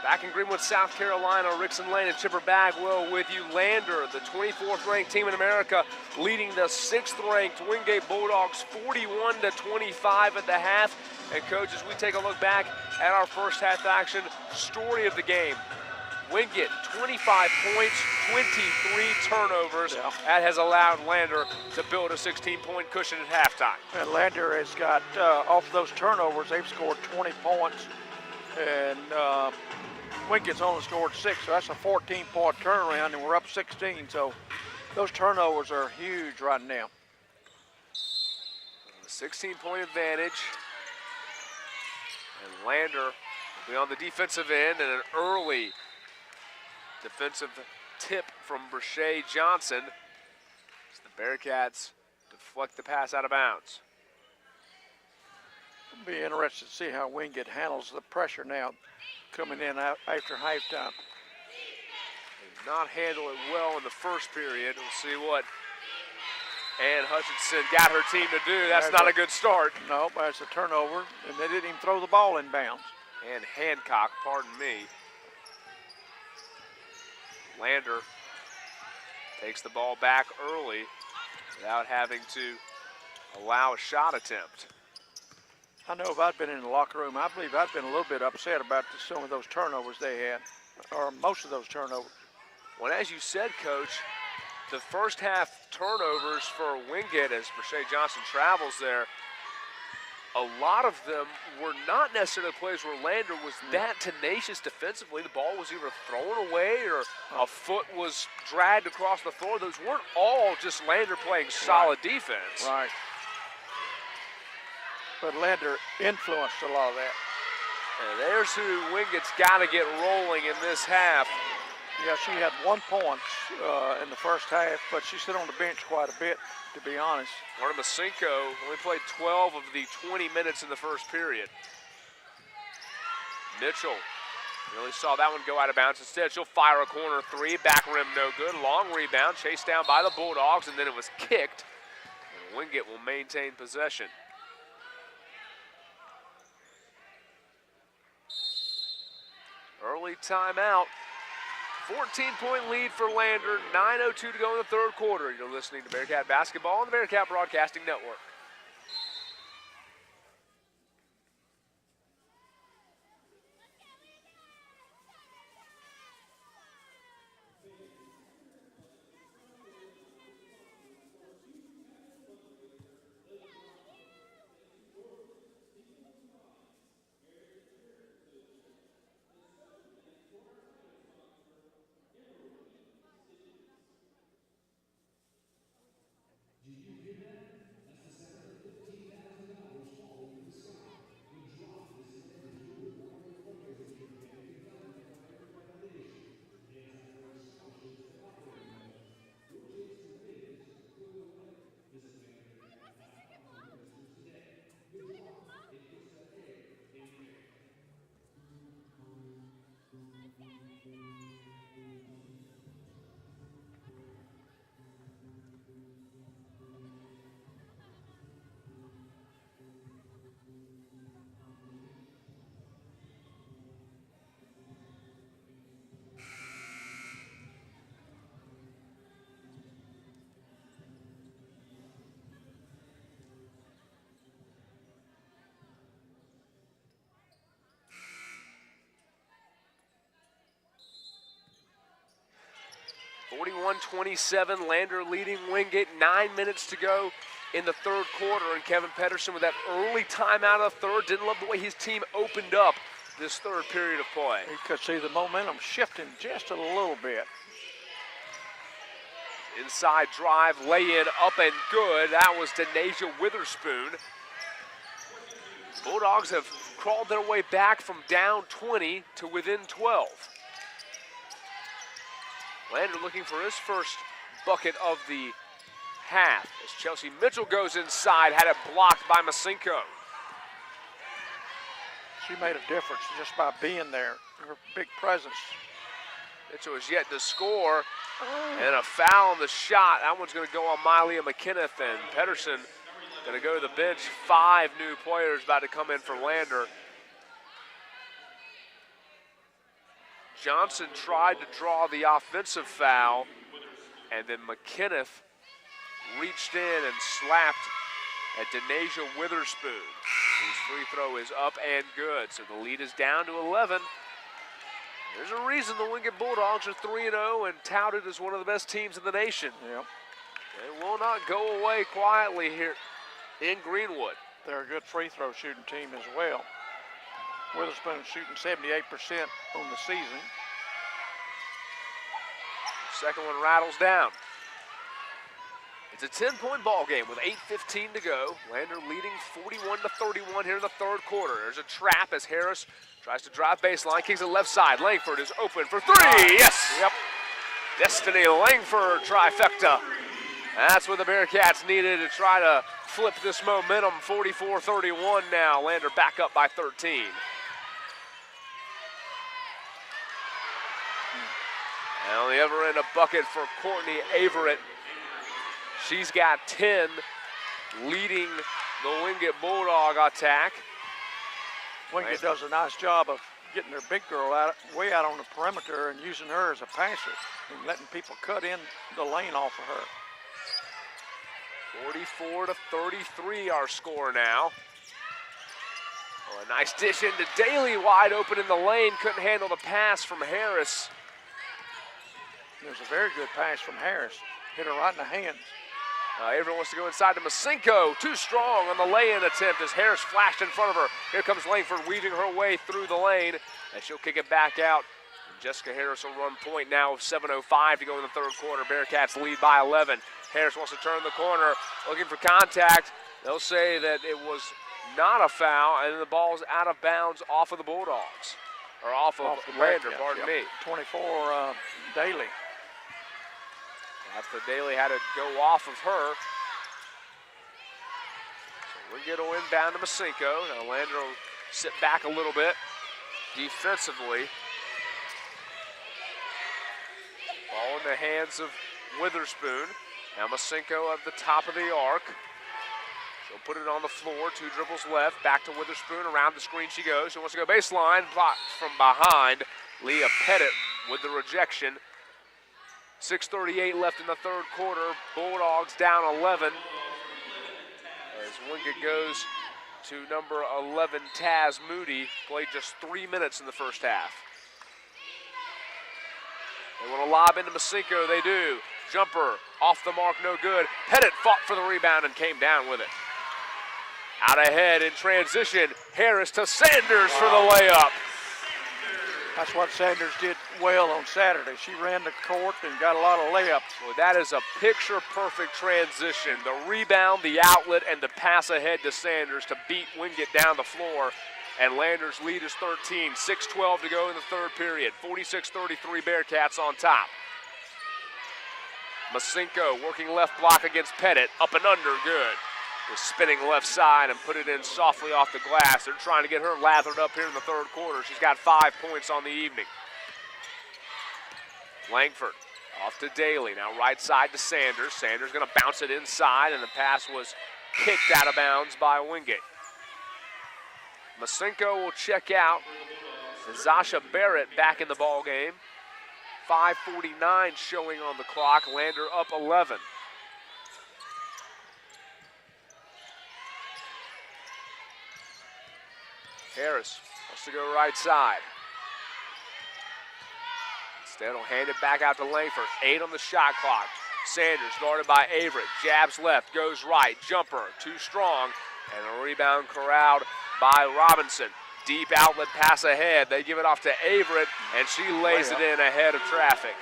Back in Greenwood, South Carolina, Rickson Lane and Chipper Bagwell with you. Lander, the 24th ranked team in America, leading the 6th ranked Wingate Bulldogs 41-25 at the half. And coach, as we take a look back at our first half action, story of the game. Wingate, 25 points, 23 turnovers. Yeah. That has allowed Lander to build a 16-point cushion at halftime. And Lander has got, off those turnovers, they've scored 20 points. And Wingate's only scored 6, so that's a 14-point turnaround, and we're up 16. So those turnovers are huge right now. A 16-point advantage. And Lander will be on the defensive end, and an early defensive tip from Brashay Johnson as the Bearcats deflect the pass out of bounds. It'll be interested to see how Wingate handles the pressure now coming in after halftime. They did not handle it well in the first period. We'll see what Ann Hutchinson got her team to do. That's not a good start. No, that's a turnover, and they didn't even throw the ball in bounds. And Hancock, pardon me. Lander takes the ball back early without having to allow a shot attempt. I know if I'd been in the locker room, I believe I'd been a little bit upset about some of those turnovers they had, or most of those turnovers. Well, as you said, Coach, the first half turnovers for Wingate as Brashay Johnson travels there, a lot of them were not necessarily plays where Lander was that tenacious defensively. The ball was either thrown away or a foot was dragged across the floor. Those weren't all just Lander playing solid defense. Right. But Lander influenced a lot of that. And there's who Wingate's got to get rolling in this half. Yeah, she had 1 point in the first half, but she sat on the bench quite a bit, to be honest. Horne Masinko only played 12 of the 20 minutes in the first period. Mitchell really saw that one go out of bounds. Instead, she'll fire a corner three. Back rim no good. Long rebound, chased down by the Bulldogs, and then it was kicked. And Wingate will maintain possession. Early timeout. 14-point lead for Lander, 9:02 to go in the third quarter. You're listening to Bearcat Basketball on the Bearcat Broadcasting Network. (41-27), Lander leading Wingate, 9 minutes to go in the third quarter, and Kevin Pedersen with that early timeout of the third didn't love the way his team opened up this third period of play. You could see the momentum shifting just a little bit. Inside drive, lay in, up and good. That was Denasia Witherspoon. Bulldogs have crawled their way back from down 20 to within 12. Lander looking for his first bucket of the half as Chelsea Mitchell goes inside, had it blocked by Masinko. She made a difference just by being there, her big presence. Mitchell is yet to score, and a foul on the shot. That one's going to go on Mylia McKenneth, and Pedersen going to go to the bench. 5 new players about to come in for Lander. Johnson tried to draw the offensive foul, and then McKenneth reached in and slapped at Denasia Witherspoon, whose free throw is up and good. So the lead is down to 11. There's a reason the Wingate Bulldogs are 3-0 and touted as one of the best teams in the nation. Yep. They will not go away quietly here in Greenwood. They're a good free throw shooting team as well. Witherspoon shooting 78% on the season. Second one rattles down. It's a 10-point ball game with 8:15 to go. Lander leading 41-31 here in the third quarter. There's a trap as Harris tries to drive baseline, kicks it left side. Langford is open for three. Yes. Yep. Destiny Langford trifecta. That's what the Bearcats needed to try to flip this momentum. 44-31 now. Lander back up by 13. And on the other end, a bucket for Courtney Averett. She's got 10, leading the Wingate Bulldog attack. Wingate does a nice job of getting their big girl way out on the perimeter and using her as a passer and letting people cut in the lane off of her. 44-33 our score now. Oh, a nice dish into Daly, wide open in the lane. Couldn't handle the pass from Harris. There's a very good pass from Harris. Hit her right in the hands. Everyone wants to go inside to Masenko. Too strong on the lay-in attempt as Harris flashed in front of her. Here comes Langford weaving her way through the lane, and she'll kick it back out. And Jessica Harris will run point now with 7:05 to go in the third quarter. Bearcats lead by 11. Harris wants to turn the corner, looking for contact. They'll say that it was not a foul, and the ball's out of bounds off of the Bulldogs. Or off of Lander, pardon me. 24 Daly. After Daly had to go off of her. So Wingate will inbound to Masenko. Now Lander will sit back a little bit defensively. Ball in the hands of Witherspoon. Now Masenko at the top of the arc. She'll put it on the floor, 2 dribbles left. Back to Witherspoon, around the screen she goes. She wants to go baseline, blocked from behind. Leah Pettit with the rejection. 6:38 left in the third quarter. Bulldogs down 11. As Wingate goes to number 11, Taz Moody. Played just 3 minutes in the first half. They want to lob into Masenko. They do. Jumper off the mark, no good. Pettit fought for the rebound and came down with it. Out ahead in transition. Harris to Sanders for the layup. That's what Sanders did well on Saturday. She ran the court and got a lot of layups. Well, that is a picture-perfect transition. The rebound, the outlet, and the pass ahead to Sanders to beat Wingate down the floor. And Lander's lead is 13. 6:12 to go in the third period. 46-33 Bearcats on top. Masenko working left block against Pettit. Up and under, good. Was spinning left side and put it in softly off the glass. They're trying to get her lathered up here in the third quarter. She's got 5 points on the evening. Langford off to Daly. Now right side to Sanders. Sanders going to bounce it inside, and the pass was kicked out of bounds by Wingate. Masenko will check out. Zasha Barrett back in the ball game. 5:49 showing on the clock. Lander up 11. Harris wants to go right side. Instead, he'll hand it back out to Langford. 8 on the shot clock. Sanders guarded by Averett. Jabs left, goes right. Jumper, too strong. And a rebound corralled by Robinson. Deep outlet pass ahead. They give it off to Averett, and she lays it in ahead of traffic.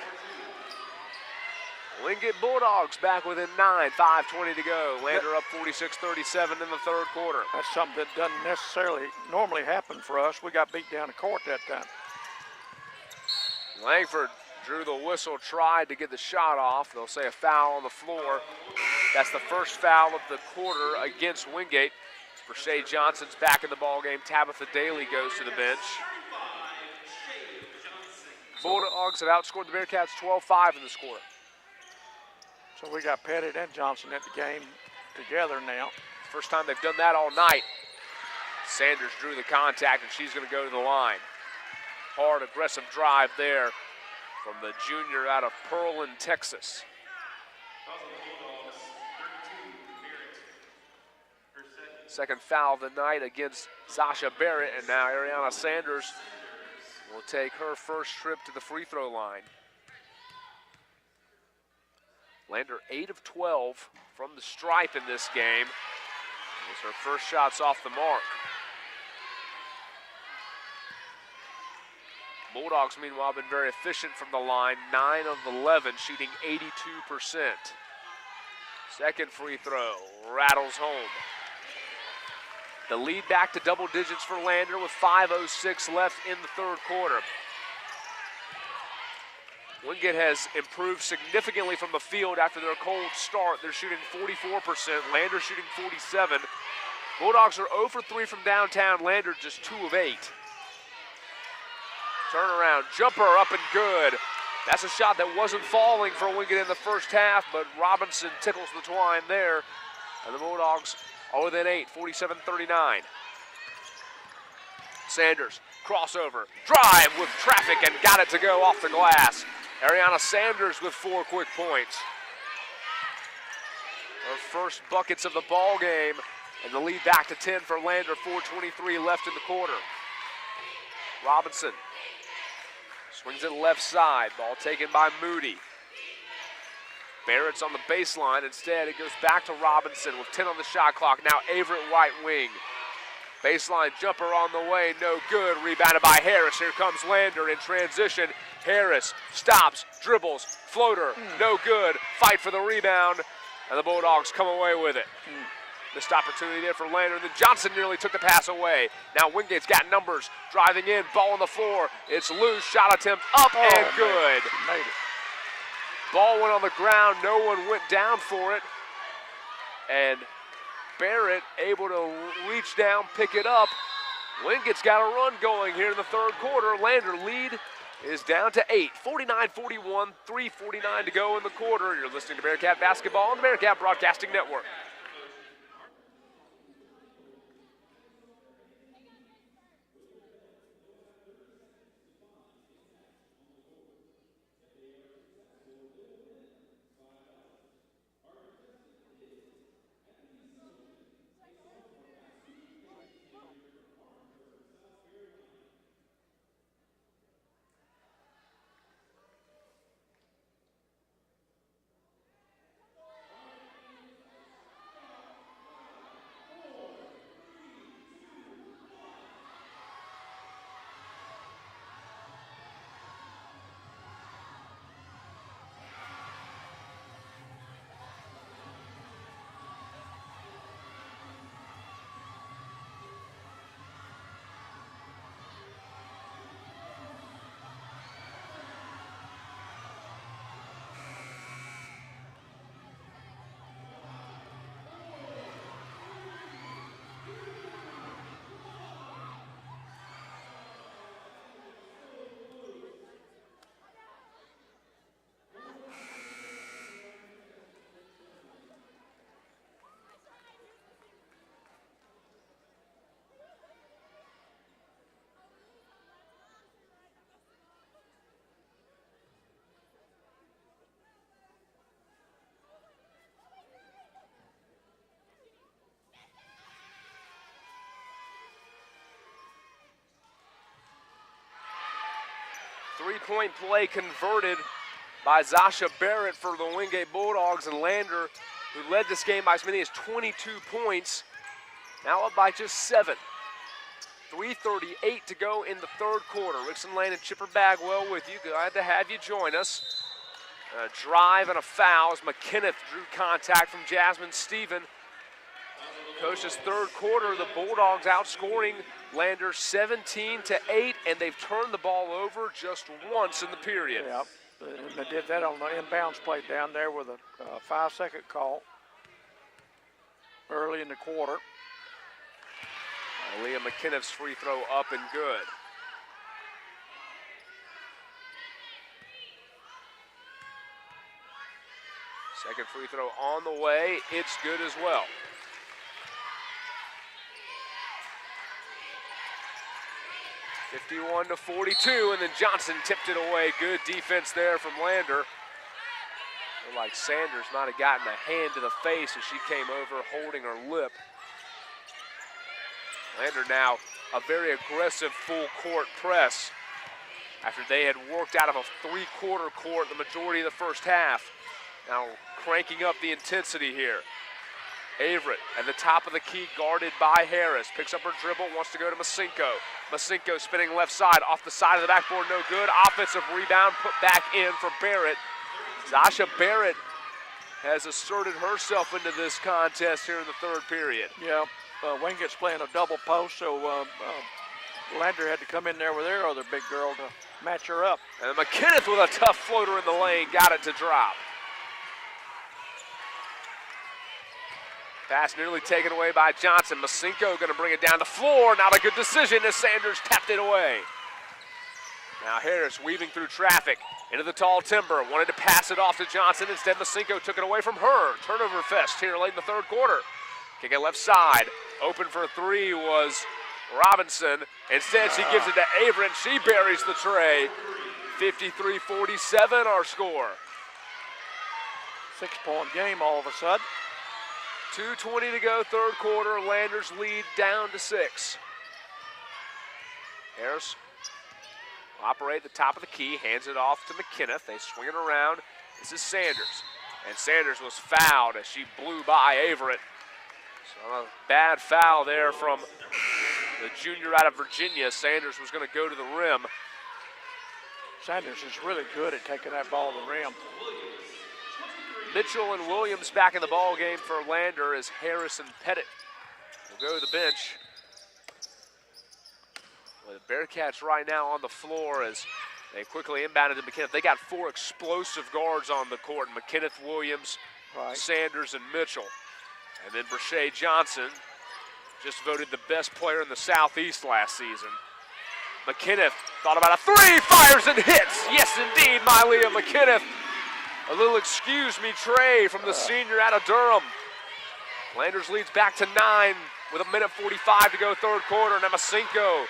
Wingate Bulldogs back within 9, 5:20 to go. Lander up 46-37 in the third quarter. That's something that doesn't necessarily normally happen for us. We got beat down the court that time. Langford drew the whistle, tried to get the shot off. They'll say a foul on the floor. That's the first foul of the quarter against Wingate. Brashay Johnson's back in the ball game. Tabitha Daly goes to the bench. Bulldogs have outscored the Bearcats 12-5 in this quarter. So we got Pettit and Johnson at the game together now. First time they've done that all night. Sanders drew the contact, and she's going to go to the line. hard, aggressive drive there from the junior out of Pearland, Texas. Second foul of the night against Zasha Barrett, and now Ariana Sanders will take her first trip to the free throw line. Lander 8 of 12 from the stripe in this game. As her first shot's off the mark. Bulldogs, meanwhile, have been very efficient from the line. 9 of 11, shooting 82%. Second free throw, rattles home. The lead back to double digits for Lander with 5:06 left in the third quarter. Wingate has improved significantly from the field after their cold start. They're shooting 44%, Lander shooting 47%. Bulldogs are 0 for 3 from downtown, Lander just 2 of 8. Turnaround, jumper up and good. That's a shot that wasn't falling for Wingate in the first half, but Robinson tickles the twine there. And the Bulldogs are within 8, 47-39. Sanders, crossover, drive with traffic and got it to go off the glass. Ariana Sanders with 4 quick points. Her first buckets of the ball game, and the lead back to 10 for Lander, 4:23 left in the quarter. Robinson swings it left side, ball taken by Moody. Barrett's on the baseline. Instead, it goes back to Robinson with 10 on the shot clock. Now Averett right wing. Baseline jumper on the way, no good. Rebounded by Harris. Here comes Lander in transition. Harris stops, dribbles, floater, no good. Fight for the rebound, and the Bulldogs come away with it. Missed opportunity there for Lander, and then Johnson nearly took the pass away. Now Wingate's got numbers, driving in, ball on the floor. It's loose, shot attempt up and good. Made it. Ball went on the ground, no one went down for it. And Barrett able to reach down, pick it up. Wingate's got a run going here in the third quarter. Lander lead is down to 8, 49-41, 3:49 to go in the quarter. You're listening to Bearcat Basketball on the Bearcat Broadcasting Network. Three-point play converted by Zasha Barrett for the Wingate Bulldogs, and Lander, who led this game by as many as 22 points, now up by just 7. 3:38 to go in the third quarter. Rickson Lane and Chipper Bagwell with you. Glad to have you join us. A drive and a foul as McKenneth drew contact from Jasmine Stephen. Coach's third quarter, the Bulldogs outscoring Lander 17-8, and they've turned the ball over just once in the period. Yep, and they did that on the inbounds play down there with a 5-second call early in the quarter. Aaliyah McKenneth's free throw up and good. Second free throw on the way, it's good as well. 51-42, and then Johnson tipped it away. Good defense there from Lander. Looked like Sanders might have gotten a hand to the face as she came over holding her lip. Lander now a very aggressive full court press after they had worked out of a three-quarter court the majority of the first half. Now cranking up the intensity here. Averett at the top of the key, guarded by Harris. Picks up her dribble, wants to go to Masinko. Masinko spinning left side, off the side of the backboard, no good. Offensive rebound put back in for Barrett. Zasha Barrett has asserted herself into this contest here in the third period. Yeah, Wingate's playing a double post, so Lander had to come in there with their other big girl to match her up. And McKinnon with a tough floater in the lane, got it to drop. Pass nearly taken away by Johnson. Masinko going to bring it down the floor. Not a good decision as Sanders tapped it away. Now Harris weaving through traffic into the tall timber. Wanted to pass it off to Johnson. Instead, Masinko took it away from her. Turnover fest here late in the third quarter. Kick it left side. Open for three was Robinson. Instead, she gives it to Averett. She buries the tray. 53-47 our score. 6-point game all of a sudden. 2:20 to go, third quarter. Landers lead down to 6. Harris will operate the top of the key, hands it off to McKinnon. They swing it around. This is Sanders. And Sanders was fouled as she blew by Averett. So a bad foul there from the junior out of Virginia. Sanders was going to go to the rim. Sanders is really good at taking that ball to the rim. Mitchell and Williams back in the ball game for Lander as Harris and Pettit will go to the bench. Well, the Bearcats right now on the floor as they quickly inbounded to McKinnon. They got 4 explosive guards on the court. McKinnon, Williams, Sanders, and Mitchell. And then Brashay Johnson, just voted the best player in the Southeast last season. McKinnon thought about a three, fires and hits. Yes, indeed, Mylea McKinnon. A little excuse me tray from the senior out of Durham. Landers leads back to 9 with 1:45 to go third quarter. Now Masinko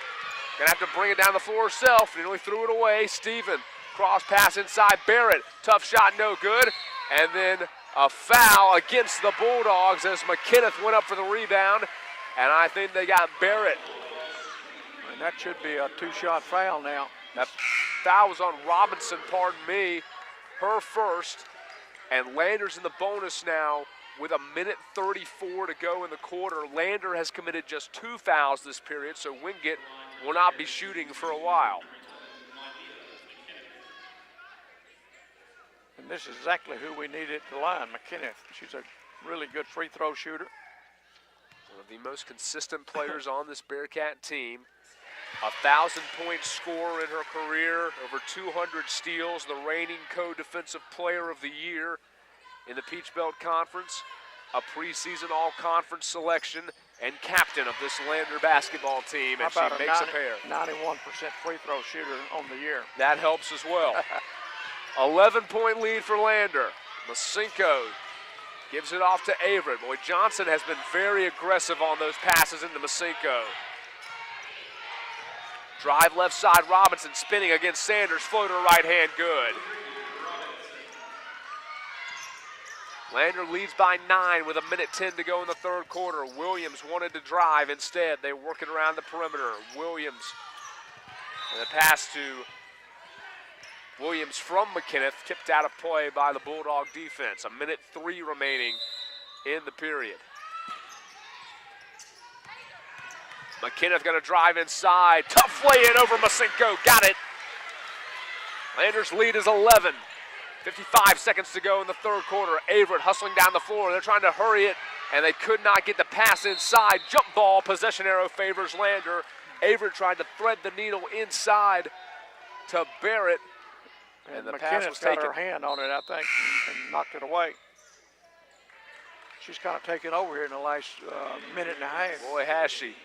gonna have to bring it down the floor herself. Nearly threw it away. Steven, cross pass inside Barrett. Tough shot, no good. And then a foul against the Bulldogs as McKinnon went up for the rebound. And I think they got Barrett. And that should be a 2-shot foul now. That foul was on Robinson, pardon me. Her first, and Lander's in the bonus now with 1:34 to go in the quarter. Lander has committed just 2 fouls this period, so Wingate will not be shooting for a while. And this is exactly who we needed at the line, McKinnon. She's a really good free throw shooter. One of the most consistent players on this Bearcat team. 1,000-point scorer in her career, over 200 steals, the reigning co-defensive player of the year in the Peach Belt Conference, a preseason all-conference selection, and captain of this Lander basketball team, and she makes a pair. 91% free throw shooter on the year. That helps as well. 11-point lead for Lander. Masinko gives it off to Averett. Boy, Johnson has been very aggressive on those passes into Masinko. Drive left side, Robinson spinning against Sanders, floater right hand, good. Lander leads by 9 with 1:10 to go in the third quarter. Williams wanted to drive, instead they work it around the perimeter. Williams, and the pass to Williams from McKinnon, tipped out of play by the Bulldog defense. 1:03 remaining in the period. McKinnon gonna drive inside. Tough lay-in over Masinko, got it. Lander's lead is 11. 55 seconds to go in the third quarter. Averett hustling down the floor. They're trying to hurry it, and they could not get the pass inside. Jump ball, possession arrow favors Lander. Averett tried to thread the needle inside to Barrett, and the pass was taken. Got her hand on it, I think, and knocked it away. She's kind of taken over here in the last minute and a half. Boy, has she.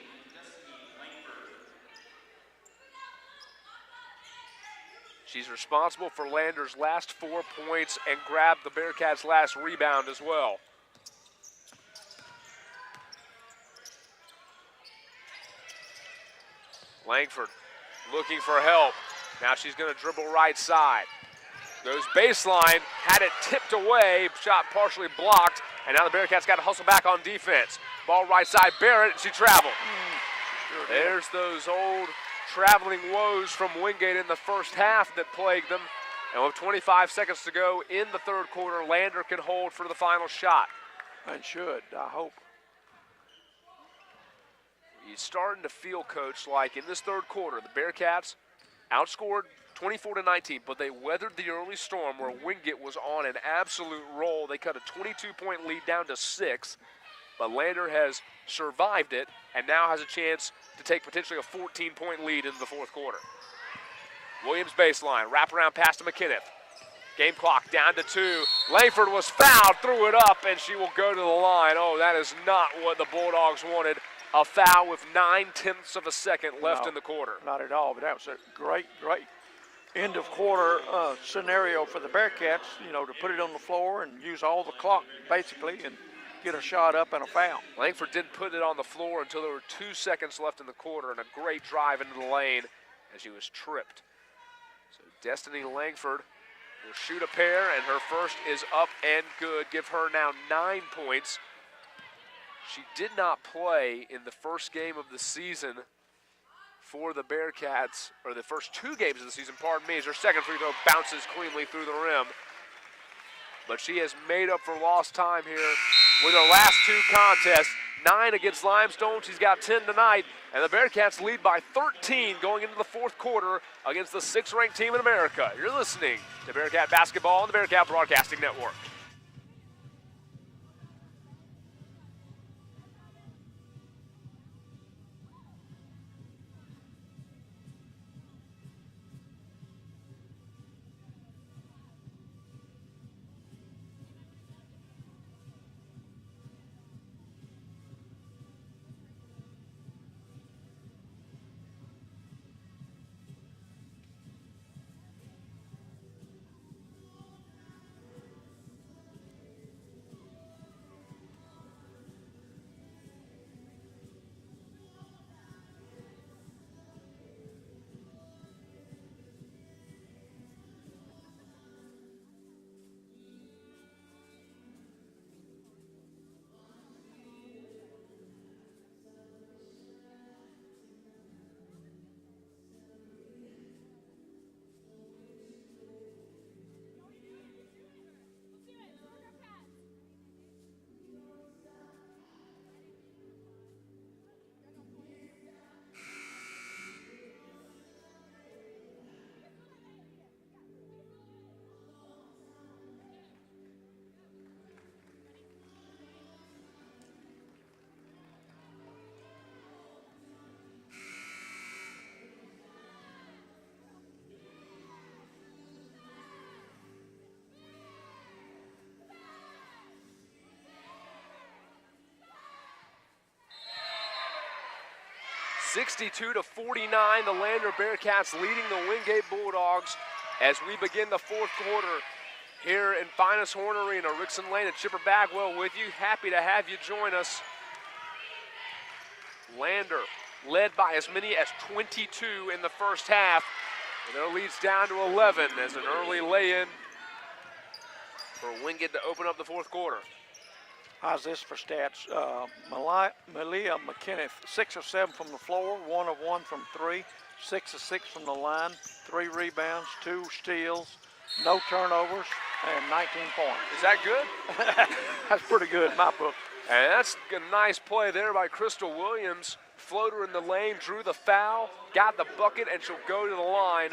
She's responsible for Lander's last 4 points and grabbed the Bearcats' last rebound as well. Langford looking for help. Now she's going to dribble right side. Goes baseline, had it tipped away, shot partially blocked, and now the Bearcats got to hustle back on defense. Ball right side, Barrett, and she traveled. There's those old traveling woes from Wingate in the first half that plagued them. And with 25 seconds to go in the third quarter, Lander can hold for the final shot. And should, I hope. He's starting to feel, Coach, like in this third quarter, the Bearcats outscored 24-19, but they weathered the early storm where Wingate was on an absolute roll. They cut a 22-point lead down to 6, but Lander has survived it and now has a chance to take potentially a 14-point lead into the fourth quarter. Williams baseline, wraparound pass to McKinnon. Game clock down to 2. Langford was fouled, threw it up, and she will go to the line. Oh, that is not what the Bulldogs wanted. A foul with 9/10 of a second left in the quarter. Not at all, but that was a great end of quarter scenario for the Bearcats, you know, to put it on the floor and use all the clock basically and get a shot up and a foul. Langford didn't put it on the floor until there were 2 seconds left in the quarter, and a great drive into the lane as she was tripped. So Destiny Langford will shoot a pair, and her first is up and good. Give her now 9 points. She did not play in the first game of the season for the Bearcats, or the first 2 games of the season, pardon me, as her second free throw bounces cleanly through the rim. But she has made up for lost time here with her last 2 contests. 9 against Limestone, she's got 10 tonight, and the Bearcats lead by 13 going into the fourth quarter against the 6th-ranked team in America. You're listening to Bearcat Basketball on the Bearcat Broadcasting Network. (62-49), the Lander Bearcats leading the Wingate Bulldogs as we begin the fourth quarter here in Finis, Horne Arena. Rickson Lane and Chipper Bagwell with you. Happy to have you join us. Lander led by as many as 22 in the first half. And their lead's down to 11 as an early lay-in for Wingate to open up the fourth quarter. How's this for stats? Malia McKinnon, 6 of 7 from the floor, 1 of 1 from 3, 6 of 6 from the line, 3 rebounds, 2 steals, no turnovers, and 19 points. Is that good? That's pretty good in my book. And that's a nice play there by Crystal Williams. Floater in the lane, drew the foul, got the bucket, and she'll go to the line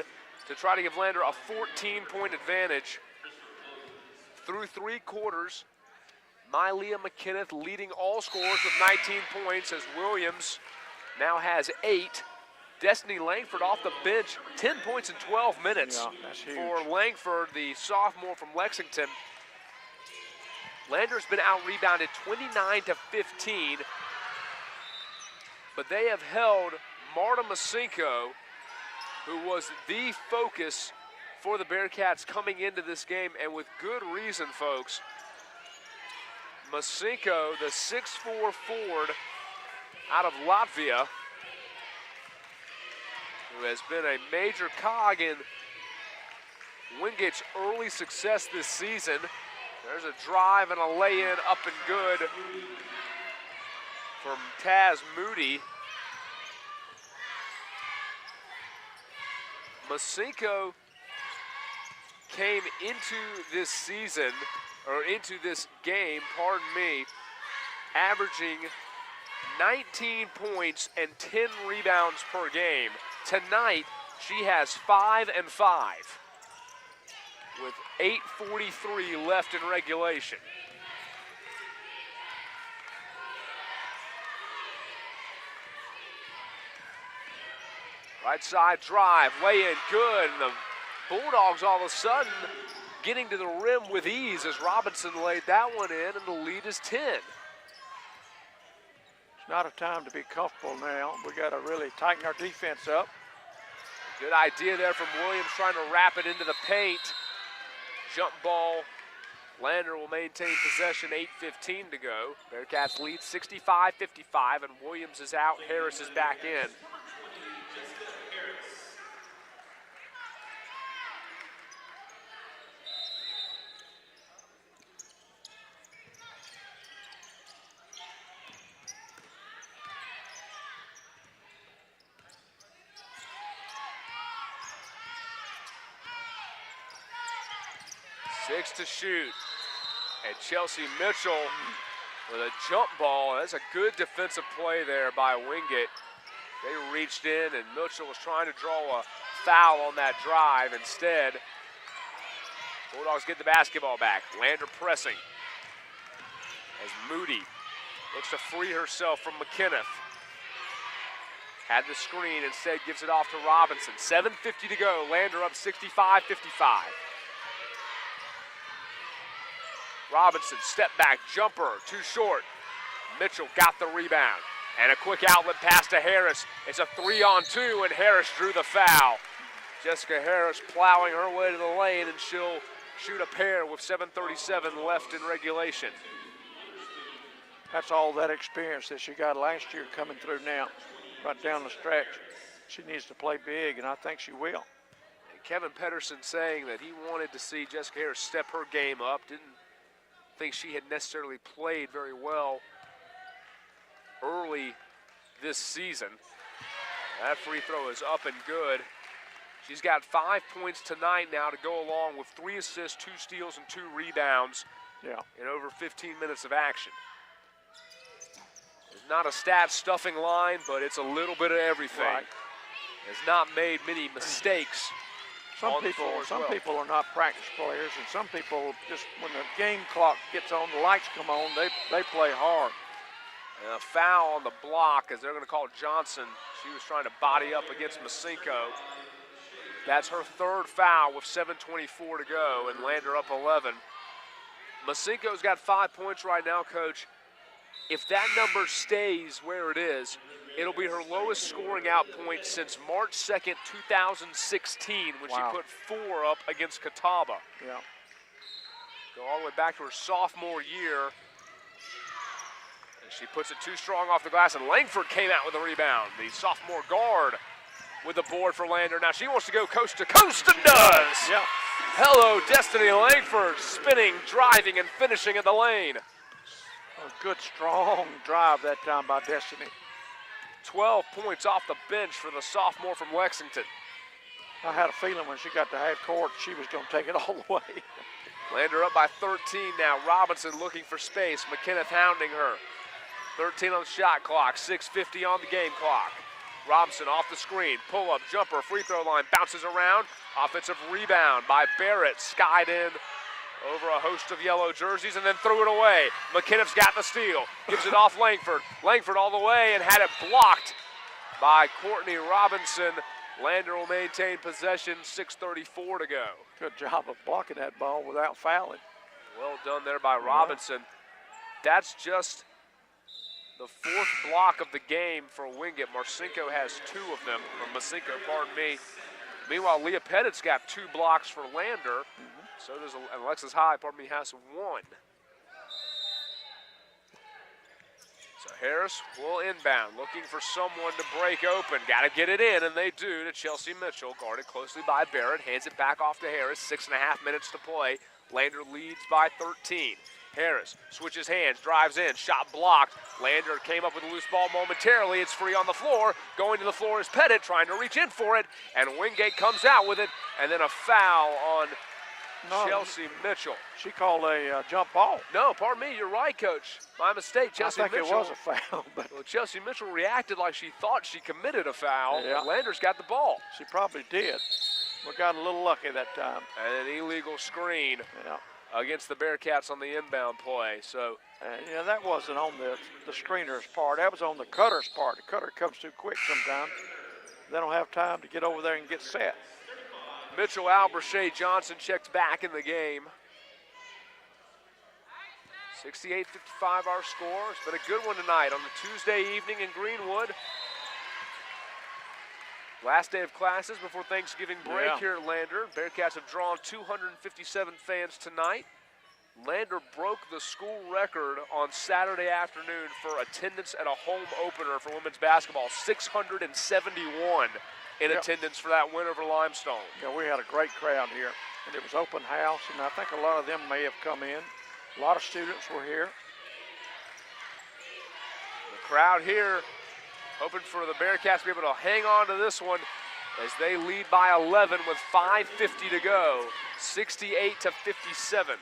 to try to give Lander a 14-point advantage. Through 3 quarters, Mylia McKinnon leading all scorers with 19 points as Williams now has 8. Destiny Langford off the bench, 10 points in 12 minutes. Yeah, that's huge. For Langford, the sophomore from Lexington. Lander's been out-rebounded 29-15, but they have held Marta Masinko, who was the focus for the Bearcats coming into this game, and with good reason, folks. Masinko, the 6'4" forward out of Latvia, who has been a major cog in Wingate's early success this season. There's a drive and a lay-in up and good from Taz Moody. Masinko came into this season, or into this game, pardon me, averaging 19 points and 10 rebounds per game. Tonight, she has 5 and 5 with 8:43 left in regulation. Right side drive, lay in good, and the Bulldogs all of a sudden getting to the rim with ease as Robinson laid that one in, and the lead is 10. It's not a time to be comfortable now. We got to really tighten our defense up. Good idea there from Williams, trying to wrap it into the paint. Jump ball. Lander will maintain possession, 8:15 to go. Bearcats lead 65-55, and Williams is out, Harris is back in. Six to shoot, and Chelsea Mitchell with a jump ball. That's a good defensive play there by Wingate. They reached in, and Mitchell was trying to draw a foul on that drive. Instead, Bulldogs get the basketball back. Lander pressing as Moody looks to free herself from McKinnon. Had the screen, instead gives it off to Robinson. 7:50 to go. Lander up 65-55. Robinson, step back, jumper, too short. Mitchell got the rebound. And a quick outlet pass to Harris. It's a 3-on-2, and Harris drew the foul. Jessica Harris plowing her way to the lane, and she'll shoot a pair with 7:37 left in regulation. That's all that experience that she got last year coming through now, right down the stretch. She needs to play big, and I think she will. And Kevin Pedersen saying that he wanted to see Jessica Harris step her game up. Didn't think she had necessarily played very well early this season. That free throw is up and good. She's got 5 points tonight now to go along with 3 assists, 2 steals, and 2 rebounds in over 15 minutes of action. It's not a stat-stuffing line, but it's a little bit of everything. Right. Has not made many mistakes. Some people are not practice players, and some people just, when the game clock gets on, the lights come on, they play hard. And a foul on the block, as they're going to call Johnson. She was trying to body up against Masinko. That's her 3rd foul with 7:24 to go, and Lander up 11. Masinko's got 5 points right now, Coach. If that number stays where it is, it'll be her lowest scoring out point since March 2nd, 2016, when she put 4 up against Catawba. Yeah. Go all the way back to her sophomore year. And she puts it too strong off the glass, and Langford came out with a rebound. The sophomore guard with the board for Lander. Now she wants to go coast to coast, and does. Yeah. Hello, Destiny Langford, spinning, driving, and finishing in the lane. A good, strong drive that time by Destiny. 12 points off the bench for the sophomore from Lexington. I had a feeling when she got to half court, she was going to take it all the way. Lander up by 13 now. Robinson looking for space. McKinnon hounding her. 13 on the shot clock. 6:50 on the game clock. Robinson off the screen. Pull-up, jumper, free throw line. Bounces around. Offensive rebound by Barrett. Skied in over a host of yellow jerseys and then threw it away. McKinnon's got the steal. Gives it off Langford. Langford all the way and had it blocked by Courtney Robinson. Lander will maintain possession, 6:34 to go. Good job of blocking that ball without fouling. Well done there by Robinson. That's just the 4th block of the game for Wingate. Marcinko has 2 of them, or Masinko, pardon me. Meanwhile, Leah Pettit's got 2 blocks for Lander. So does Alexis High, has 1. So Harris will inbound, looking for someone to break open. Got to get it in, and they do to Chelsea Mitchell, guarded closely by Barrett. Hands it back off to Harris. 6.5 minutes to play. Lander leads by 13. Harris switches hands, drives in, shot blocked. Lander came up with a loose ball momentarily. It's free on the floor. Going to the floor is Pettit, trying to reach in for it, and Wingate comes out with it, and then a foul on Chelsea Mitchell. She called a jump ball. No, pardon me, you're right, Coach. My mistake. Chelsea I think Mitchell, it was a foul. But well, Chelsea Mitchell reacted like she thought she committed a foul. Yeah. Lander's got the ball. She probably did. We got a little lucky that time. And an illegal screen Yeah. against the Bearcats on the inbound play. So, Yeah, that wasn't on the screener's part. That was on the cutter's part. The cutter comes too quick sometimes. They don't have time to get over there and get set. Mitchell out, Brashay Johnson checks back in the game. 68-55 our score. It's been a good one tonight on the Tuesday evening in Greenwood. Last day of classes before Thanksgiving break Yeah. here at Lander. Bearcats have drawn 257 fans tonight. Lander broke the school record on Saturday afternoon for attendance at a home opener for women's basketball. 671 in Yep. attendance for that win over Limestone. Yeah, we had a great crowd here, and it was open house, and I think a lot of them may have come in. A lot of students were here. The crowd here hoping for the Bearcats to be able to hang on to this one as they lead by 11 with 5:50 to go, 68-57.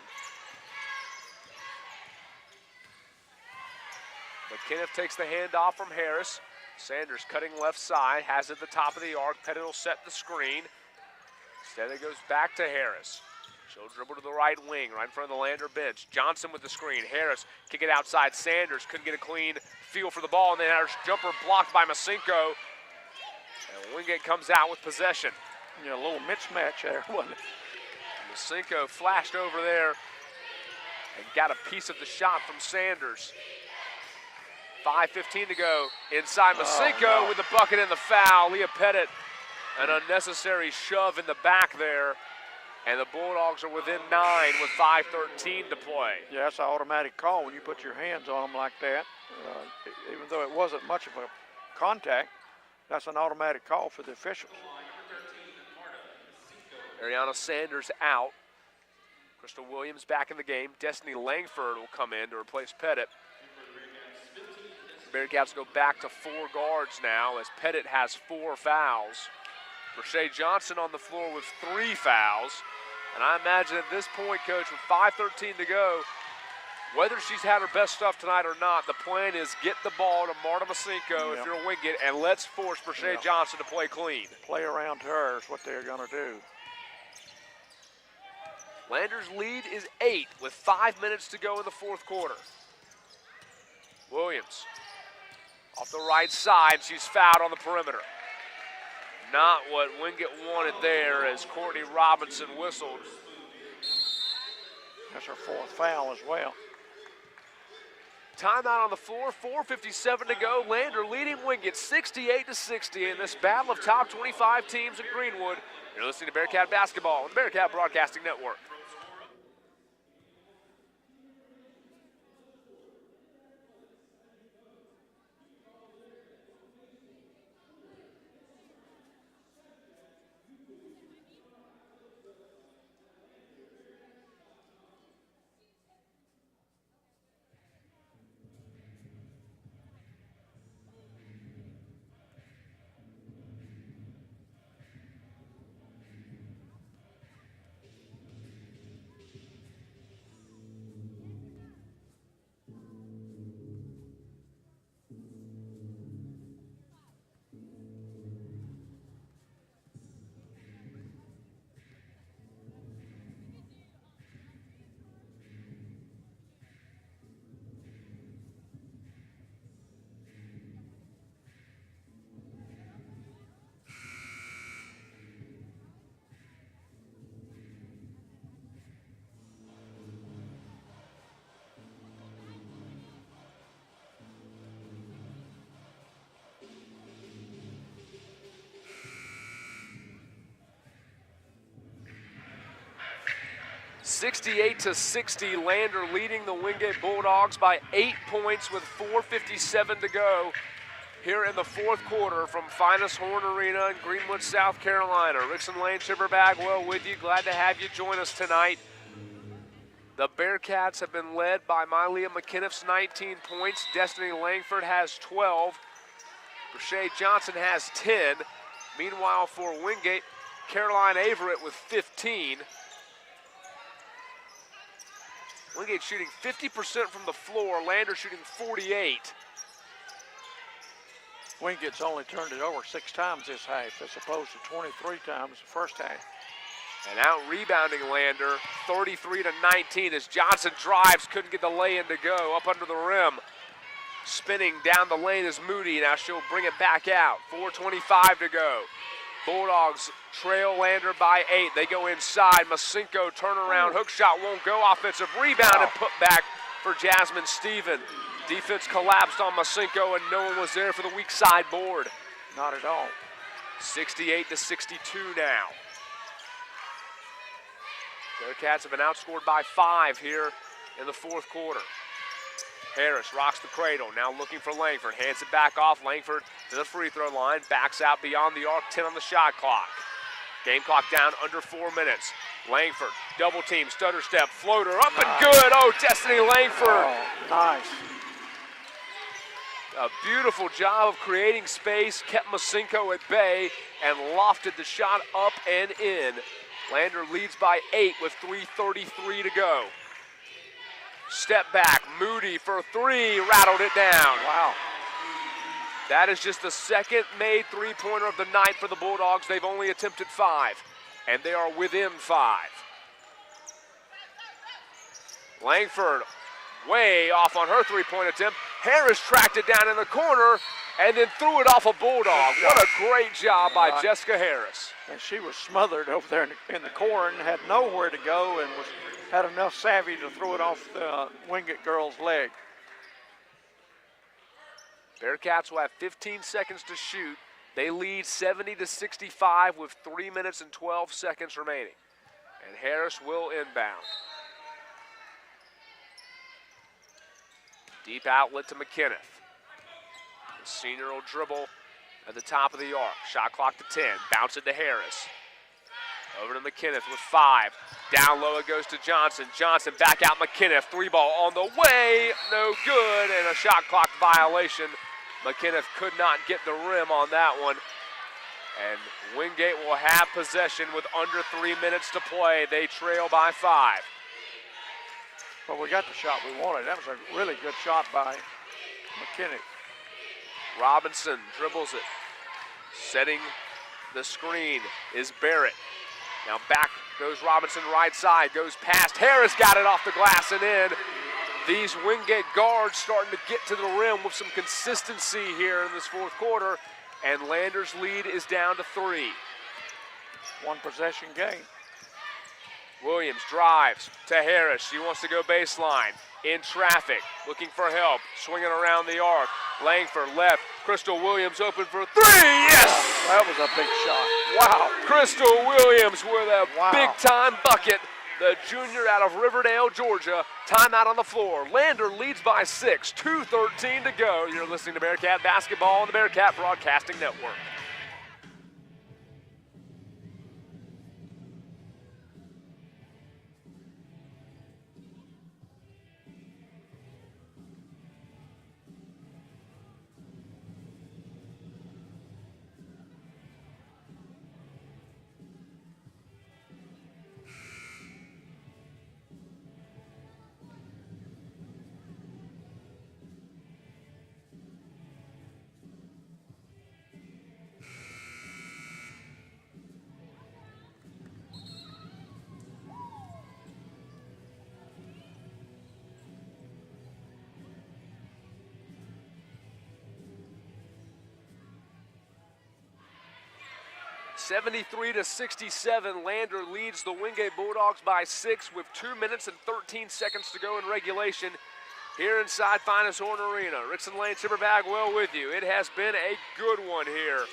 McKinnon takes the handoff from Harris. Sanders cutting left side, has it at the top of the arc. Pettit will set the screen. Instead it goes back to Harris. She'll dribble to the right wing, right in front of the Lander bench. Johnson with the screen. Harris kick it outside. Sanders couldn't get a clean feel for the ball, and then Harris jumper blocked by Masinko. And Wingate comes out with possession. You know, a little mismatch there, wasn't it? Masinko flashed over there and got a piece of the shot from Sanders. 5:15 to go. Inside Masinko no. with the bucket and the foul. Leah Pettit, an unnecessary shove in the back there. And the Bulldogs are within 9 with 5:13 to play. Yeah, that's an automatic call when you put your hands on them like that. Even though it wasn't much of a contact, that's an automatic call for the officials. Ariana Sanders out. Crystal Williams back in the game. Destiny Langford will come in to replace Pettit. Bearcats go back to 4 guards now as Pettit has 4 fouls. Brashay Johnson on the floor with 3 fouls. And I imagine at this point, Coach, with 5:13 to go, whether she's had her best stuff tonight or not, the plan is get the ball to Marta Masinko if you're a Wingate, and let's force Brashay Johnson to play clean. Play around her is what they're going to do. Lander's lead is 8 with 5 minutes to go in the 4th quarter. Williams off the right side. She's fouled on the perimeter. Not what Wingate wanted there as Courtney Robinson whistled. That's her 4th foul as well. Timeout on the floor, 4:57 to go. Lander leading Wingate 68-60 in this battle of top 25 teams in Greenwood. You're listening to Bearcat Basketball on the Bearcat Broadcasting Network. 68-60, Lander leading the Wingate Bulldogs by 8 points with 4:57 to go here in the fourth quarter from Finis Horne Arena in Greenwood, South Carolina. Rickson Lane, Chipper Bagwell with you. Glad to have you join us tonight. The Bearcats have been led by Mylia McKinniff's 19 points. Destiny Langford has 12. Brashay Johnson has 10. Meanwhile, for Wingate, Caroline Averett with 15. Wingate shooting 50% from the floor. Lander shooting 48. Wingate's only turned it over 6 times this half as opposed to 23 times the first half. And out rebounding Lander, 33-19 as Johnson drives, couldn't get the lay-in to go, up under the rim. Spinning down the lane is Moody, now she'll bring it back out. 4:25 to go. Bulldogs trail Lander by 8. They go inside. Masinko turnaround, hook shot won't go. Offensive rebound and put back for Jasmine Stephen. Defense collapsed on Masinko and no one was there for the weak side board. Not at all. 68-62 now. Bearcats have been outscored by 5 here in the fourth quarter. Harris rocks the cradle, now looking for Langford. Hands it back off. Langford to the free throw line. Backs out beyond the arc, 10 on the shot clock. Game clock down under 4 minutes. Langford, double team, stutter step, floater, up and good. Oh, Destiny Langford. Oh, nice. A beautiful job of creating space, kept Masinko at bay, and lofted the shot up and in. Lander leads by 8 with 3:33 to go. Step back, Moody for 3, rattled it down. Wow. That is just the second made three-pointer of the night for the Bulldogs. They've only attempted 5, and they are within 5. Langford way off on her three-point attempt. Harris tracked it down in the corner and then threw it off a Bulldog. What a great job by Jessica Harris. And she was smothered over there in the corner and had nowhere to go and had enough savvy to throw it off the Wingate girl's leg. Bearcats will have 15 seconds to shoot. They lead 70-65 with 3 minutes and 12 seconds remaining. And Harris will inbound. Deep outlet to McKinniff. The senior will dribble at the top of the arc. Shot clock to 10. Bounce it to Harris. Over to McKinniff with 5. Down low it goes to Johnson. Johnson back out McKinniff. 3-ball on the way. No good. And a shot clock violation. McKinniff could not get the rim on that one. And Wingate will have possession with under 3 minutes to play. They trail by 5. Well, we got the shot we wanted. That was a really good shot by McKinnick. Robinson dribbles it. Setting the screen is Barrett. Now back goes Robinson right side. Goes past. Harris got it off the glass and in. These Wingate guards starting to get to the rim with some consistency here in this fourth quarter. And Lander's lead is down to 3. 1 possession game. Williams drives to Harris. She wants to go baseline. In traffic, looking for help. Swinging around the arc. Langford left. Crystal Williams open for 3. Yes! That was a big shot. Wow. Crystal Williams with a big-time bucket. The junior out of Riverdale, Georgia. Timeout on the floor. Lander leads by 6. 2:13 to go. You're listening to Bearcat Basketball on the Bearcat Broadcasting Network. (73-67), Lander leads the Wingate Bulldogs by 6 with 2 minutes and 13 seconds to go in regulation here inside Finis Horne Arena. Rickson Lane, Chipper Bagwell with you. It has been a good one here.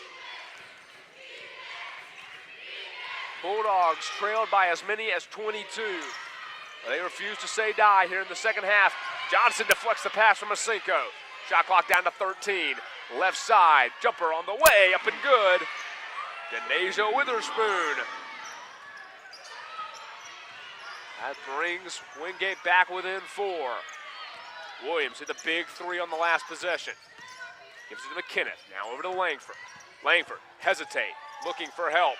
Bulldogs trailed by as many as 22. They refuse to say die here in the second half. Johnson deflects the pass from Masinko. Shot clock down to 13. Left side, jumper on the way, up and good. Denasia Witherspoon. That brings Wingate back within 4. Williams hit the big 3 on the last possession. Gives it to McKinnon, now over to Langford. Langford, hesitate, looking for help.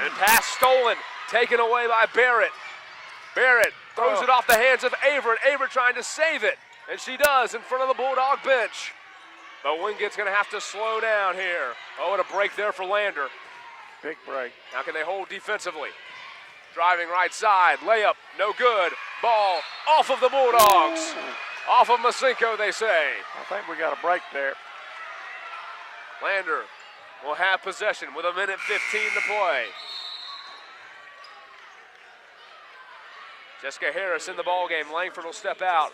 And pass stolen, taken away by Barrett. Barrett throws it off the hands of Averett. Averett trying to save it, and she does in front of the Bulldog bench. But Wingate's gonna have to slow down here. Oh, and a break there for Lander. Big break. Now can they hold defensively? Driving right side, layup, no good. Ball off of the Bulldogs. Ooh. Off of Masinko, they say. I think we got a break there. Lander will have possession with 1:15 to play. Jessica Harris in the ballgame. Langford will step out.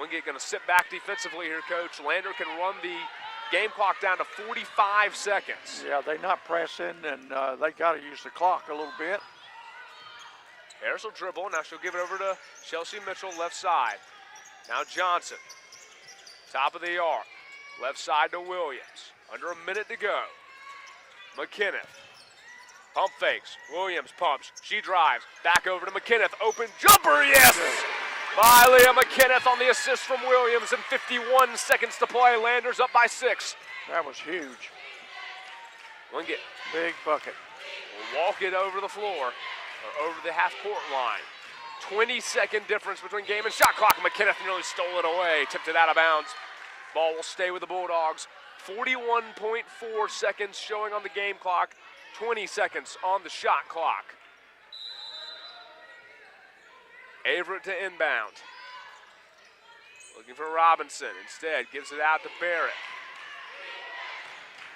Wingate going to sit back defensively here, Coach. Lander can run the game clock down to 45 seconds. Yeah, they're not pressing, and they got to use the clock a little bit. Harris will dribble. Now she'll give it over to Chelsea Mitchell, left side. Now Johnson, top of the arc. Left side to Williams. Under a minute to go. McKinnon. Pump fakes. Williams pumps. She drives. Back over to McKinnon. Open jumper. Yes! By Leah McKinnon on the assist from Williams. And 51 seconds to play. Landers up by 6. That was huge. Wingate. Big bucket. Will walk it over the floor. Or over the half-court line. 20-second difference between game and shot clock. McKinnon nearly stole it away. Tipped it out of bounds. Ball will stay with the Bulldogs. 41.4 seconds showing on the game clock. 20 seconds on the shot clock. Averett to inbound. Looking for Robinson. Instead, gives it out to Barrett.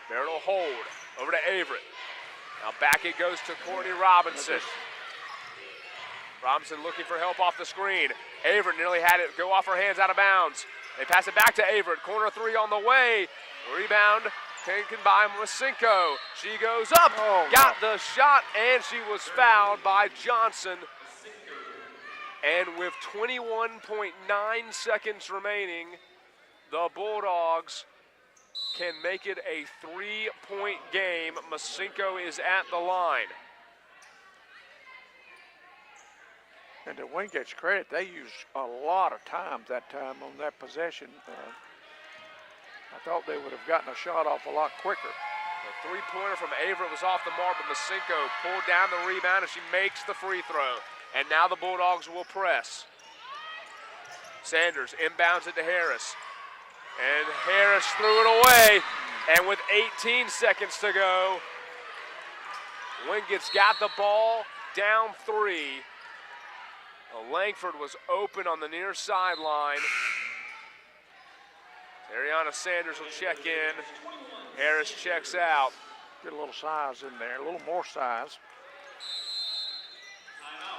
Barrett will hold. Over to Averett. Now back it goes to Courtney Robinson. Robinson looking for help off the screen. Averett nearly had it go off her hands out of bounds. They pass it back to Averett. Corner 3 on the way. Rebound taken by Masinko. She goes up, got the shot, and she was fouled by Johnson. And with 21.9 seconds remaining, the Bulldogs can make it a 3-point game. Masinko is at the line. And to Wingate's credit, they used a lot of time that time on that possession. I thought they would have gotten a shot off a lot quicker. The three-pointer from Averett was off the mark, but Masinko pulled down the rebound, and she makes the free throw. And now the Bulldogs will press. Sanders inbounds it to Harris. And Harris threw it away. And with 18 seconds to go, Wingate's got the ball down 3. Langford was open on the near sideline. Ariana Sanders will check in. Harris checks out. Get a little size in there, a little more size.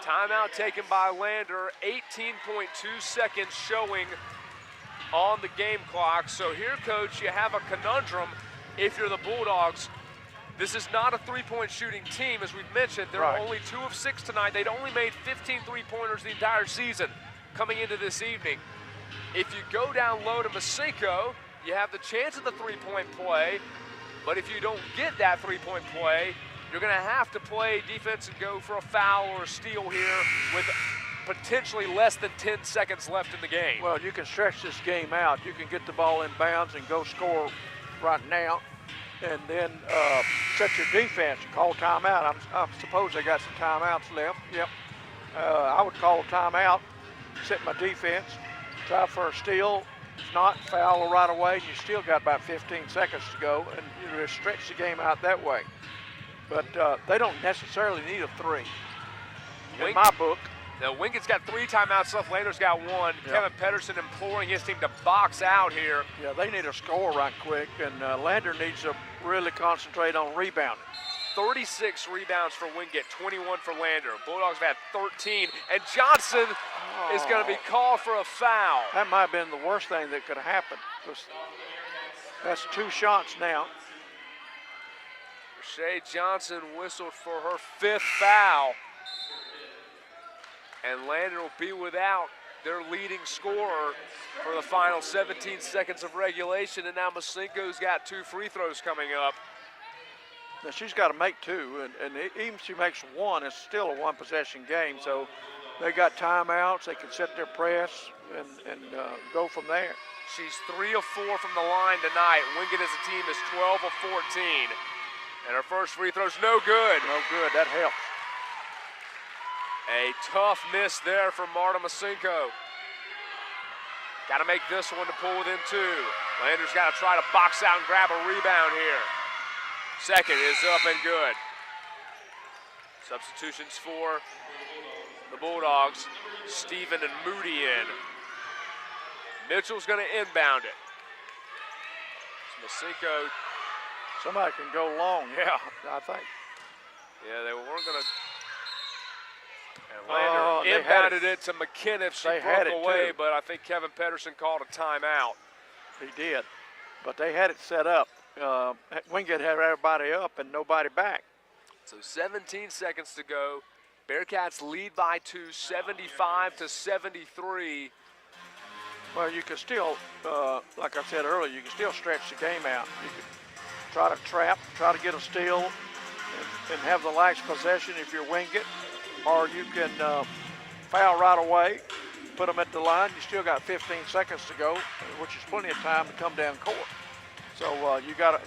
Timeout taken by Lander. 18.2 seconds showing on the game clock. So here, Coach, you have a conundrum if you're the Bulldogs. This is not a three-point shooting team, as we've mentioned. They're only 2 of 6 tonight. They'd only made 15 three-pointers the entire season coming into this evening. If you go down low to Masinko, you have the chance of the three-point play. But if you don't get that three-point play, you're going to have to play defense and go for a foul or a steal here with potentially less than 10 seconds left in the game. Well, you can stretch this game out. You can get the ball in bounds and go score right now. And then set your defense, call timeout. I suppose they got some timeouts left. Yep. I would call a timeout, set my defense, try for a steal. If not, foul right away. You still got about 15 seconds to go, and you just stretch the game out that way. But they don't necessarily need a 3. In my book. Now, Wingate's got 3 timeouts left. Lander's got 1. Yep. Kevin Pedersen imploring his team to box out here. Yeah, they need a score right quick, and Lander needs to really concentrate on rebounding. 36 rebounds for Wingate, 21 for Lander. Bulldogs have had 13, and Johnson is going to be called for a foul. That might have been the worst thing that could have happened. That's 2 shots now. Shea Johnson whistled for her 5th foul. And Lander will be without their leading scorer for the final 17 seconds of regulation. And now Masinko's got 2 free throws coming up. Now she's got to make 2, and even if she makes 1, it's still a 1-possession game. So they got timeouts. They can set their press and go from there. She's 3 of 4 from the line tonight. Wingate as a team is 12 of 14. And her first free throw's no good. No good. That helps. A tough miss there from Marta Masinko. Got to make this one to pull within 2. Lander's got to try to box out and grab a rebound here. Second is up and good. Substitutions for the Bulldogs. Steven and Moody in. Mitchell's going to inbound it. Masinko. Somebody can go long, yeah, I think. Yeah, they weren't going to. And Lander inbounded it to McKinnon. She broke away, but I think Kevin Pedersen called a timeout. He did, but they had it set up. Wingate had everybody up and nobody back. So 17 seconds to go. Bearcats lead by 2, 75-73. Well, you can still, like I said earlier, you can still stretch the game out. You can try to trap, try to get a steal, and have the last possession if you're Wingate, or you can foul right away, put them at the line. You still got 15 seconds to go, which is plenty of time to come down court. So you gotta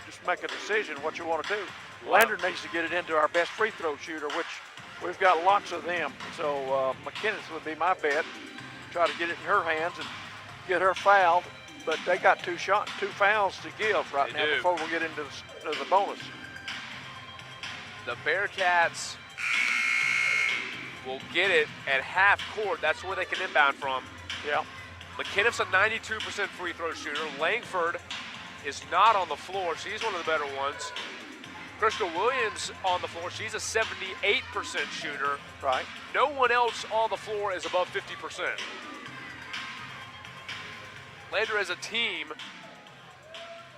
just make a decision what you want to do. Wow. Lander needs to get it into our best free throw shooter, which we've got lots of them. So McKinnon would be my bet. Try to get it in her hands and get her fouled. But they got 2 fouls to give right now before we get into the bonus. The Bearcats will get it at half court. That's where they can inbound from. Yeah. McKinnon's a 92% free throw shooter. Langford is not on the floor. She's one of the better ones. Crystal Williams on the floor. She's a 78% shooter. Right. No one else on the floor is above 50%. Lander as a team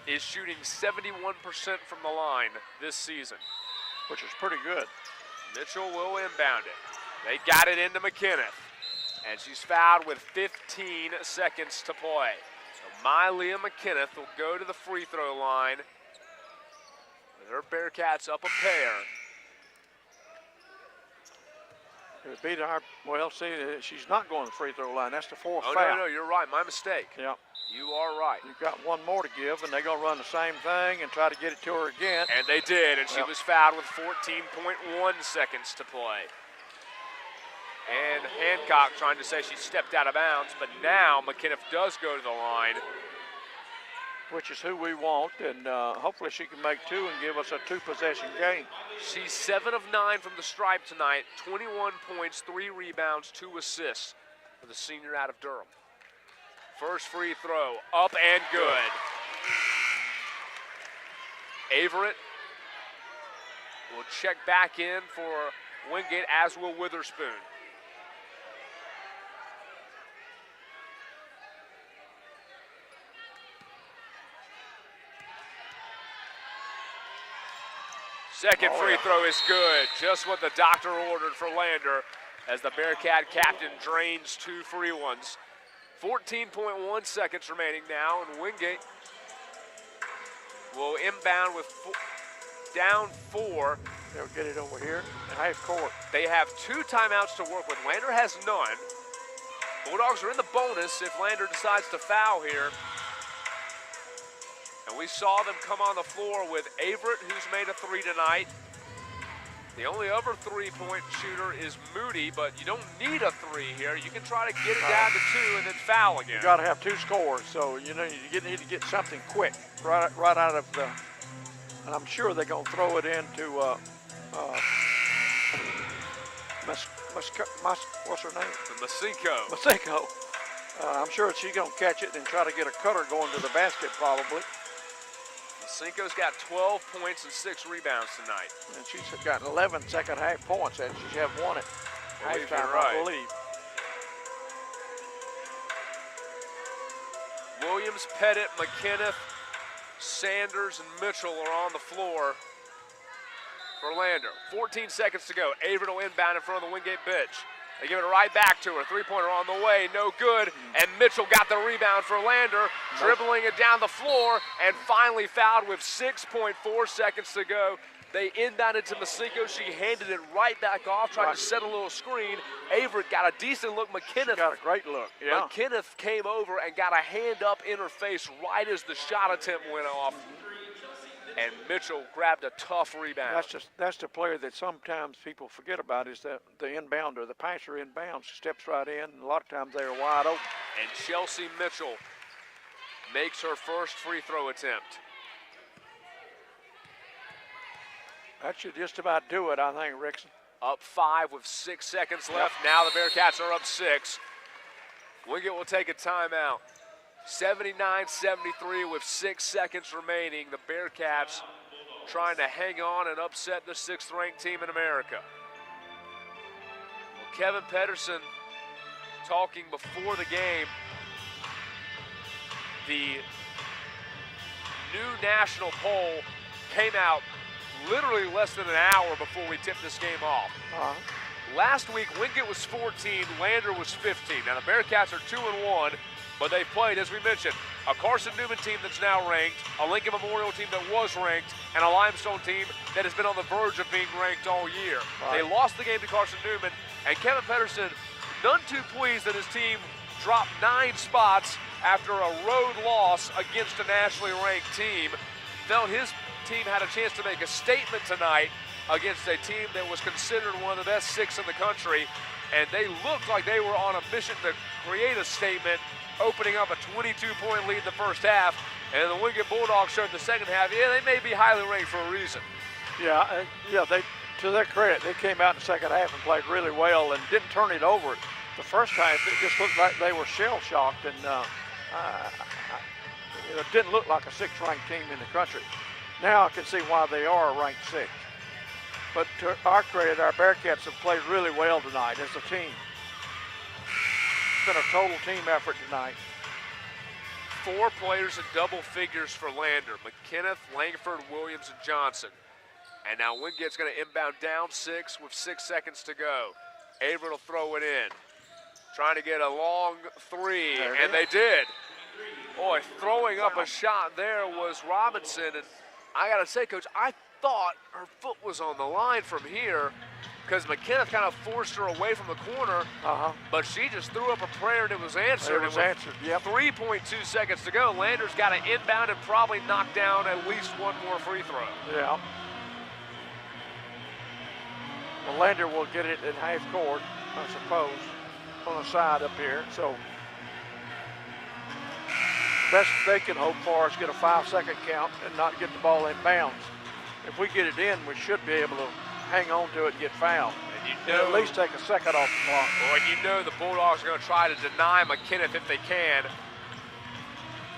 is shooting 71% from the line this season. Which is pretty good. Mitchell will inbound it. They got it into McKinnon. And she's fouled with 15 seconds to play. So Mylea McKinnon will go to the free throw line. With her Bearcats up a pair. It would be our, well, see, she's not going to the free throw line. That's the 4th foul. No, you're right. My mistake. Yeah. You are right. You've got 1 more to give, and they're going to run the same thing and try to get it to her again. And they did, and she was fouled with 14.1 seconds to play. And Hancock trying to say she stepped out of bounds, but now McKinnon does go to the line. Which is who we want, and hopefully she can make 2 and give us a 2-possession game. She's 7 of 9 from the stripe tonight, 21 points, 3 rebounds, 2 assists for the senior out of Durham. First free throw, up and good. Averett will check back in for Wingate, as will Witherspoon. Second free throw is good. Just what the doctor ordered for Lander as the Bearcat captain drains 2 free ones. 14.1 seconds remaining now, and Wingate will inbound with down 4. They'll get it over here at half court. They have 2 timeouts to work with. Lander has none. Bulldogs are in the bonus if Lander decides to foul here. And we saw them come on the floor with Averett, who's made a 3 tonight. The only other 3-point shooter is Moody, but you don't need a 3 here. You can try to get it down to 2 and then foul again. You got to have 2 scores, so you know you need to get something quick right out of the. And I'm sure they're going to throw it into what's her name? Masinko. Masinko. I'm sure she's going to catch it and try to get a cutter going to the basket probably. Masinko's got 12 points and 6 rebounds tonight. And she's got 11 second half points, and she have won it halftime, I believe. Williams, Pettit, McKinnon, Sanders, and Mitchell are on the floor for Lander. 14 seconds to go. Averett will inbound in front of the Wingate bench. They give it right back to her. Three-pointer on the way, no good. And Mitchell got the rebound for Lander, dribbling it down the floor, and finally fouled with 6.4 seconds to go. They inbounded to Masiko. She handed it right back off, trying to set a little screen. Averett got a decent look. McKenna got a great look. Yeah. McKenna came over and got a hand up in her face right as the shot attempt went off. And Mitchell grabbed a tough rebound. That's the player that sometimes people forget about, is the inbounder, the passer inbounds, steps right in, and a lot of times they are wide open. And Chelsea Mitchell makes her first free throw attempt. That should just about do it, I think, Rickson. Up 5 with 6 seconds left. Now the Bearcats are up 6. Wingate will take a timeout. 79-73 with 6 seconds remaining. The Bearcats trying to hang on and upset the 6th-ranked team in America. Well, Kevin Pedersen talking before the game. The new national poll came out literally less than an hour before we tipped this game off. Last week, Wingate was 14, Lander was 15. Now the Bearcats are 2-1, but they've played, as we mentioned, a Carson Newman team that's now ranked, a Lincoln Memorial team that was ranked, and a Limestone team that has been on the verge of being ranked all year. They lost the game to Carson Newman, and Kevin Pedersen, none too pleased that his team dropped 9 spots after a road loss against a nationally ranked team. Felt his team had a chance to make a statement tonight against a team that was considered one of the best 6 in the country, and they looked like they were on a mission to create a statement, opening up a 22-point lead in the first half, and the Wingate Bulldogs showed in the second half, they may be highly ranked for a reason. They, to their credit, they came out in the second half and played really well and didn't turn it over. The first half, it just looked like they were shell-shocked, and it didn't look like a 6th-ranked team in the country. Now I can see why they are ranked 6th. But to our credit, our Bearcats have played really well tonight as a team. It's been a total team effort tonight. 4 players in double figures for Lander: McKenneth, Langford, Williams, and Johnson. And now Wingate's going to inbound down 6 with 6 seconds to go. Averett will throw it in. Trying to get a long 3, and they did. Boy, throwing up a shot there was Robinson, and I got to say, Coach, I thought her foot was on the line from here because McKenneth kind of forced her away from the corner, but she just threw up a prayer and it was answered. It was answered, 3.2 seconds to go. Lander's got to inbound and probably knock down at least one more free throw. Yeah. Well, Lander will get it at half court, I suppose, on the side up here. So best they can hope for is get a 5-second count and not get the ball in bounds. If we get it in, we should be able to hang on to it and get fouled. And at least take a second off the clock. Well, and you know the Bulldogs are going to try to deny McKenneth if they can.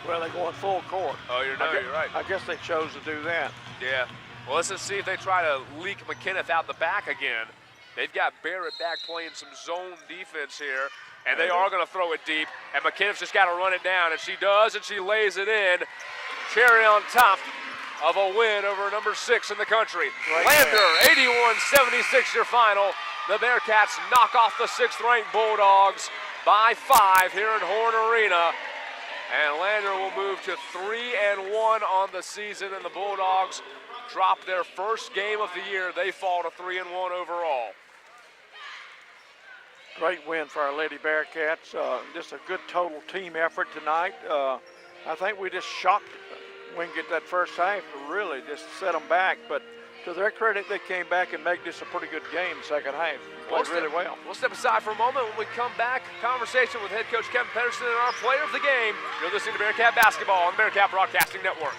Well, they're going full court. Oh, you're right. I guess they chose to do that. Yeah. Well, let's just see if they try to leak McKenneth out the back again. They've got Barrett back playing some zone defense here, and they are going to throw it deep, and McKenneth's just got to run it down, and she does, and she lays it in. Cherry on top of a win over number 6 in the country. Lander, 81-76 your final. The Bearcats knock off the 6th-ranked Bulldogs by 5 here in Horne Arena. And Lander will move to 3-1 on the season, and the Bulldogs drop their first game of the year. They fall to 3-1 overall. Great win for our Lady Bearcats. Just a good total team effort tonight. I think we just shocked Wingate that first half, really just set them back. But to their credit, they came back and made this a pretty good game second half. Played really well. We'll step aside for a moment. When we come back, conversation with head coach Kevin Pedersen and our player of the game. You're listening to Bearcat Basketball on the Bearcat Broadcasting Network.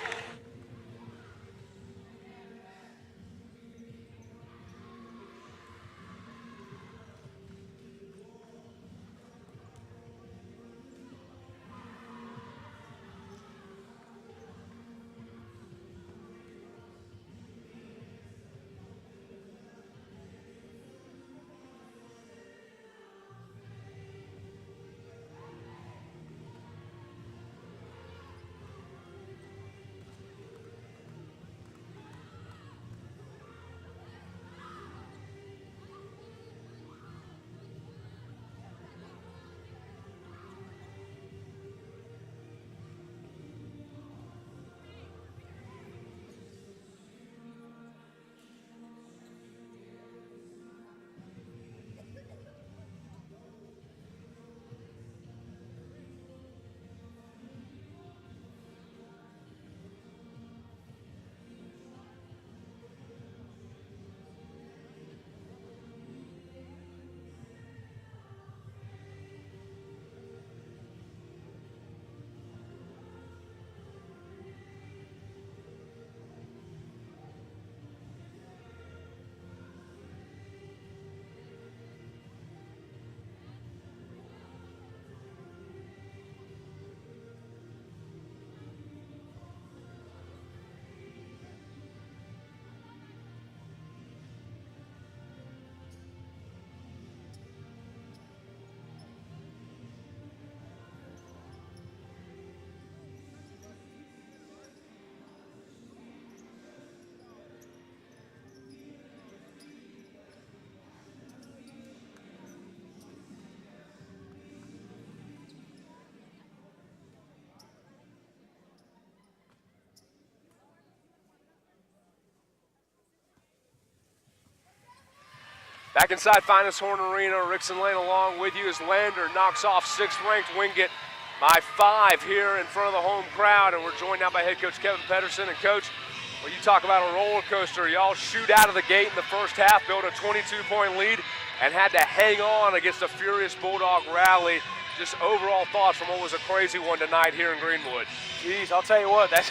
Back inside Finis Horne Arena, Rickson Lane along with you as Lander knocks off 6th-ranked Wingate by 5 here in front of the home crowd, and we're joined now by head coach Kevin Pedersen. And coach, well, you talk about a roller coaster. Y'all shoot out of the gate in the first half, built a 22-point lead, and had to hang on against a furious Bulldog rally. Just overall thoughts from what was a crazy one tonight here in Greenwood. Geez, I'll tell you what, that's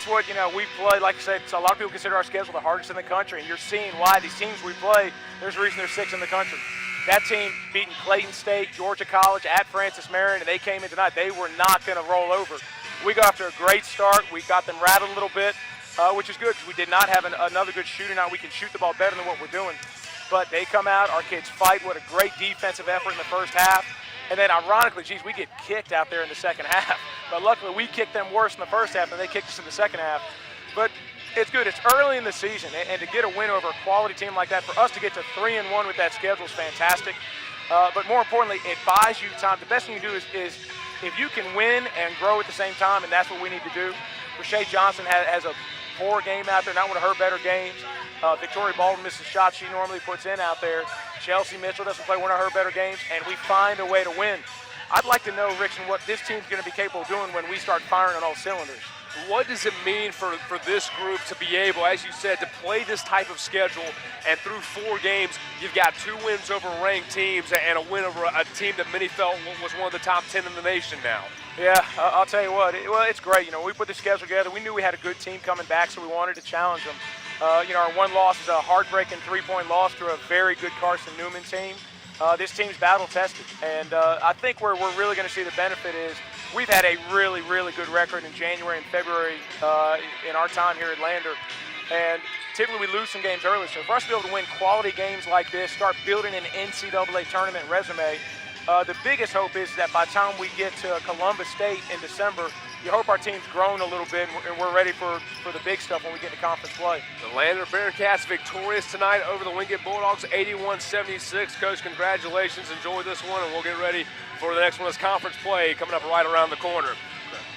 what, we play. Like I said, so a lot of people consider our schedule the hardest in the country, and you're seeing why these teams we play, there's a reason there's 6 in the country. That team beating Clayton State, Georgia College, at Francis Marion, and they came in tonight. They were not going to roll over. We got off to a great start. We got them rattled a little bit, which is good because we did not have another good shooter. Now we can shoot the ball better than what we're doing. But they come out, our kids fight. What a great defensive effort in the first half. And then ironically, geez, we get kicked out there in the second half. But luckily we kicked them worse in the first half than they kicked us in the second half. But it's good. It's early in the season, and to get a win over a quality team like that, for us to get to 3-1 with that schedule is fantastic. But more importantly, it buys you time. The best thing you do is if you can win and grow at the same time, and that's what we need to do. Rashae Johnson has a poor game out there, not one of her better games. Victoria Baldwin misses shots she normally puts in out there. Chelsea Mitchell doesn't play one of her better games, and we find a way to win. I'd like to know, Rickson, what this team's going to be capable of doing when we start firing on all cylinders. What does it mean for this group to be able, as you said, to play this type of schedule, and through 4 games, you've got 2 wins over ranked teams and a win over a team that many felt was one of the top 10 in the nation now? Yeah, I'll tell you what, it's great. We put the schedule together. We knew we had a good team coming back, so we wanted to challenge them. Our one loss is a heartbreaking 3-point loss to a very good Carson Newman team. This team's battle-tested, and I think where we're really going to see the benefit is we've had a really, really good record in January and February in our time here at Lander, and typically we lose some games early. So for us to be able to win quality games like this, start building an NCAA tournament resume, the biggest hope is that by the time we get to Columbus State in December, you hope our team's grown a little bit and we're ready for the big stuff when we get to conference play. The Lander Bearcats victorious tonight over the Wingate Bulldogs, 81-76. Coach, congratulations. Enjoy this one, and we'll get ready for the next one as conference play coming up right around the corner.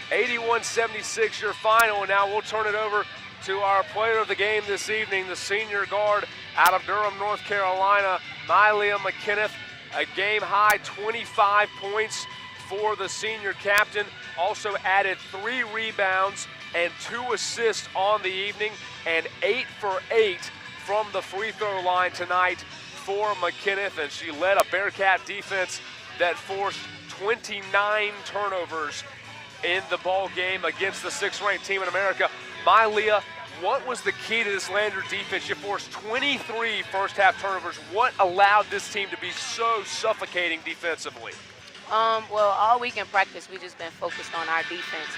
81-76 your final, and now we'll turn it over to our player of the game this evening, the senior guard out of Durham, North Carolina, Mylia McKenneth. A game-high 25 points for the senior captain. Also added 3 rebounds and 2 assists on the evening, and 8 for 8 from the free throw line tonight for McKenneth. And she led a Bearcat defense that forced 29 turnovers in the ball game against the 6th-ranked team in America. Mylia, what was the key to this Lander defense? You forced 23 first-half turnovers. What allowed this team to be so suffocating defensively? Well, all week in practice, we've just been focused on our defense.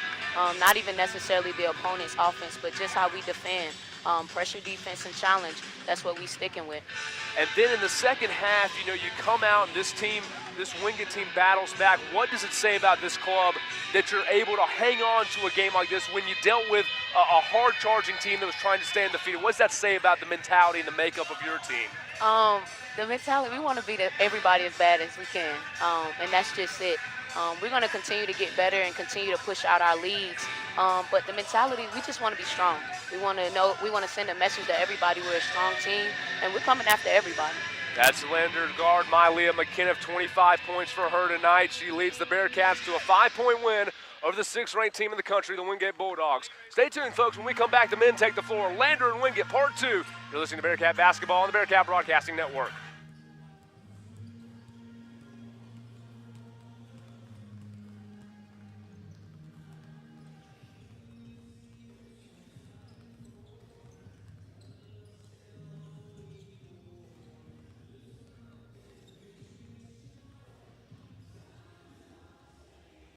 Not even necessarily the opponent's offense, but just how we defend. Pressure defense and challenge, that's what we're sticking with. And then in the second half, you come out and this Wingate team battles back. What does it say about this club that you're able to hang on to a game like this when you dealt with a hard-charging team that was trying to stay undefeated? What does that say about the mentality and the makeup of your team? The mentality, we want to beat everybody as bad as we can, and that's just it. We're going to continue to get better and continue to push out our leads. But the mentality, we just want to be strong. We want to send a message to everybody we're a strong team, and we're coming after everybody. That's Lander guard Mylia McKenneth, 25 points for her tonight. She leads the Bearcats to a 5-point win over the 6th-ranked team in the country, the Wingate Bulldogs. Stay tuned, folks. When we come back, the men take the floor. Lander and Wingate, Part 2. You're listening to Bearcat Basketball on the Bearcat Broadcasting Network.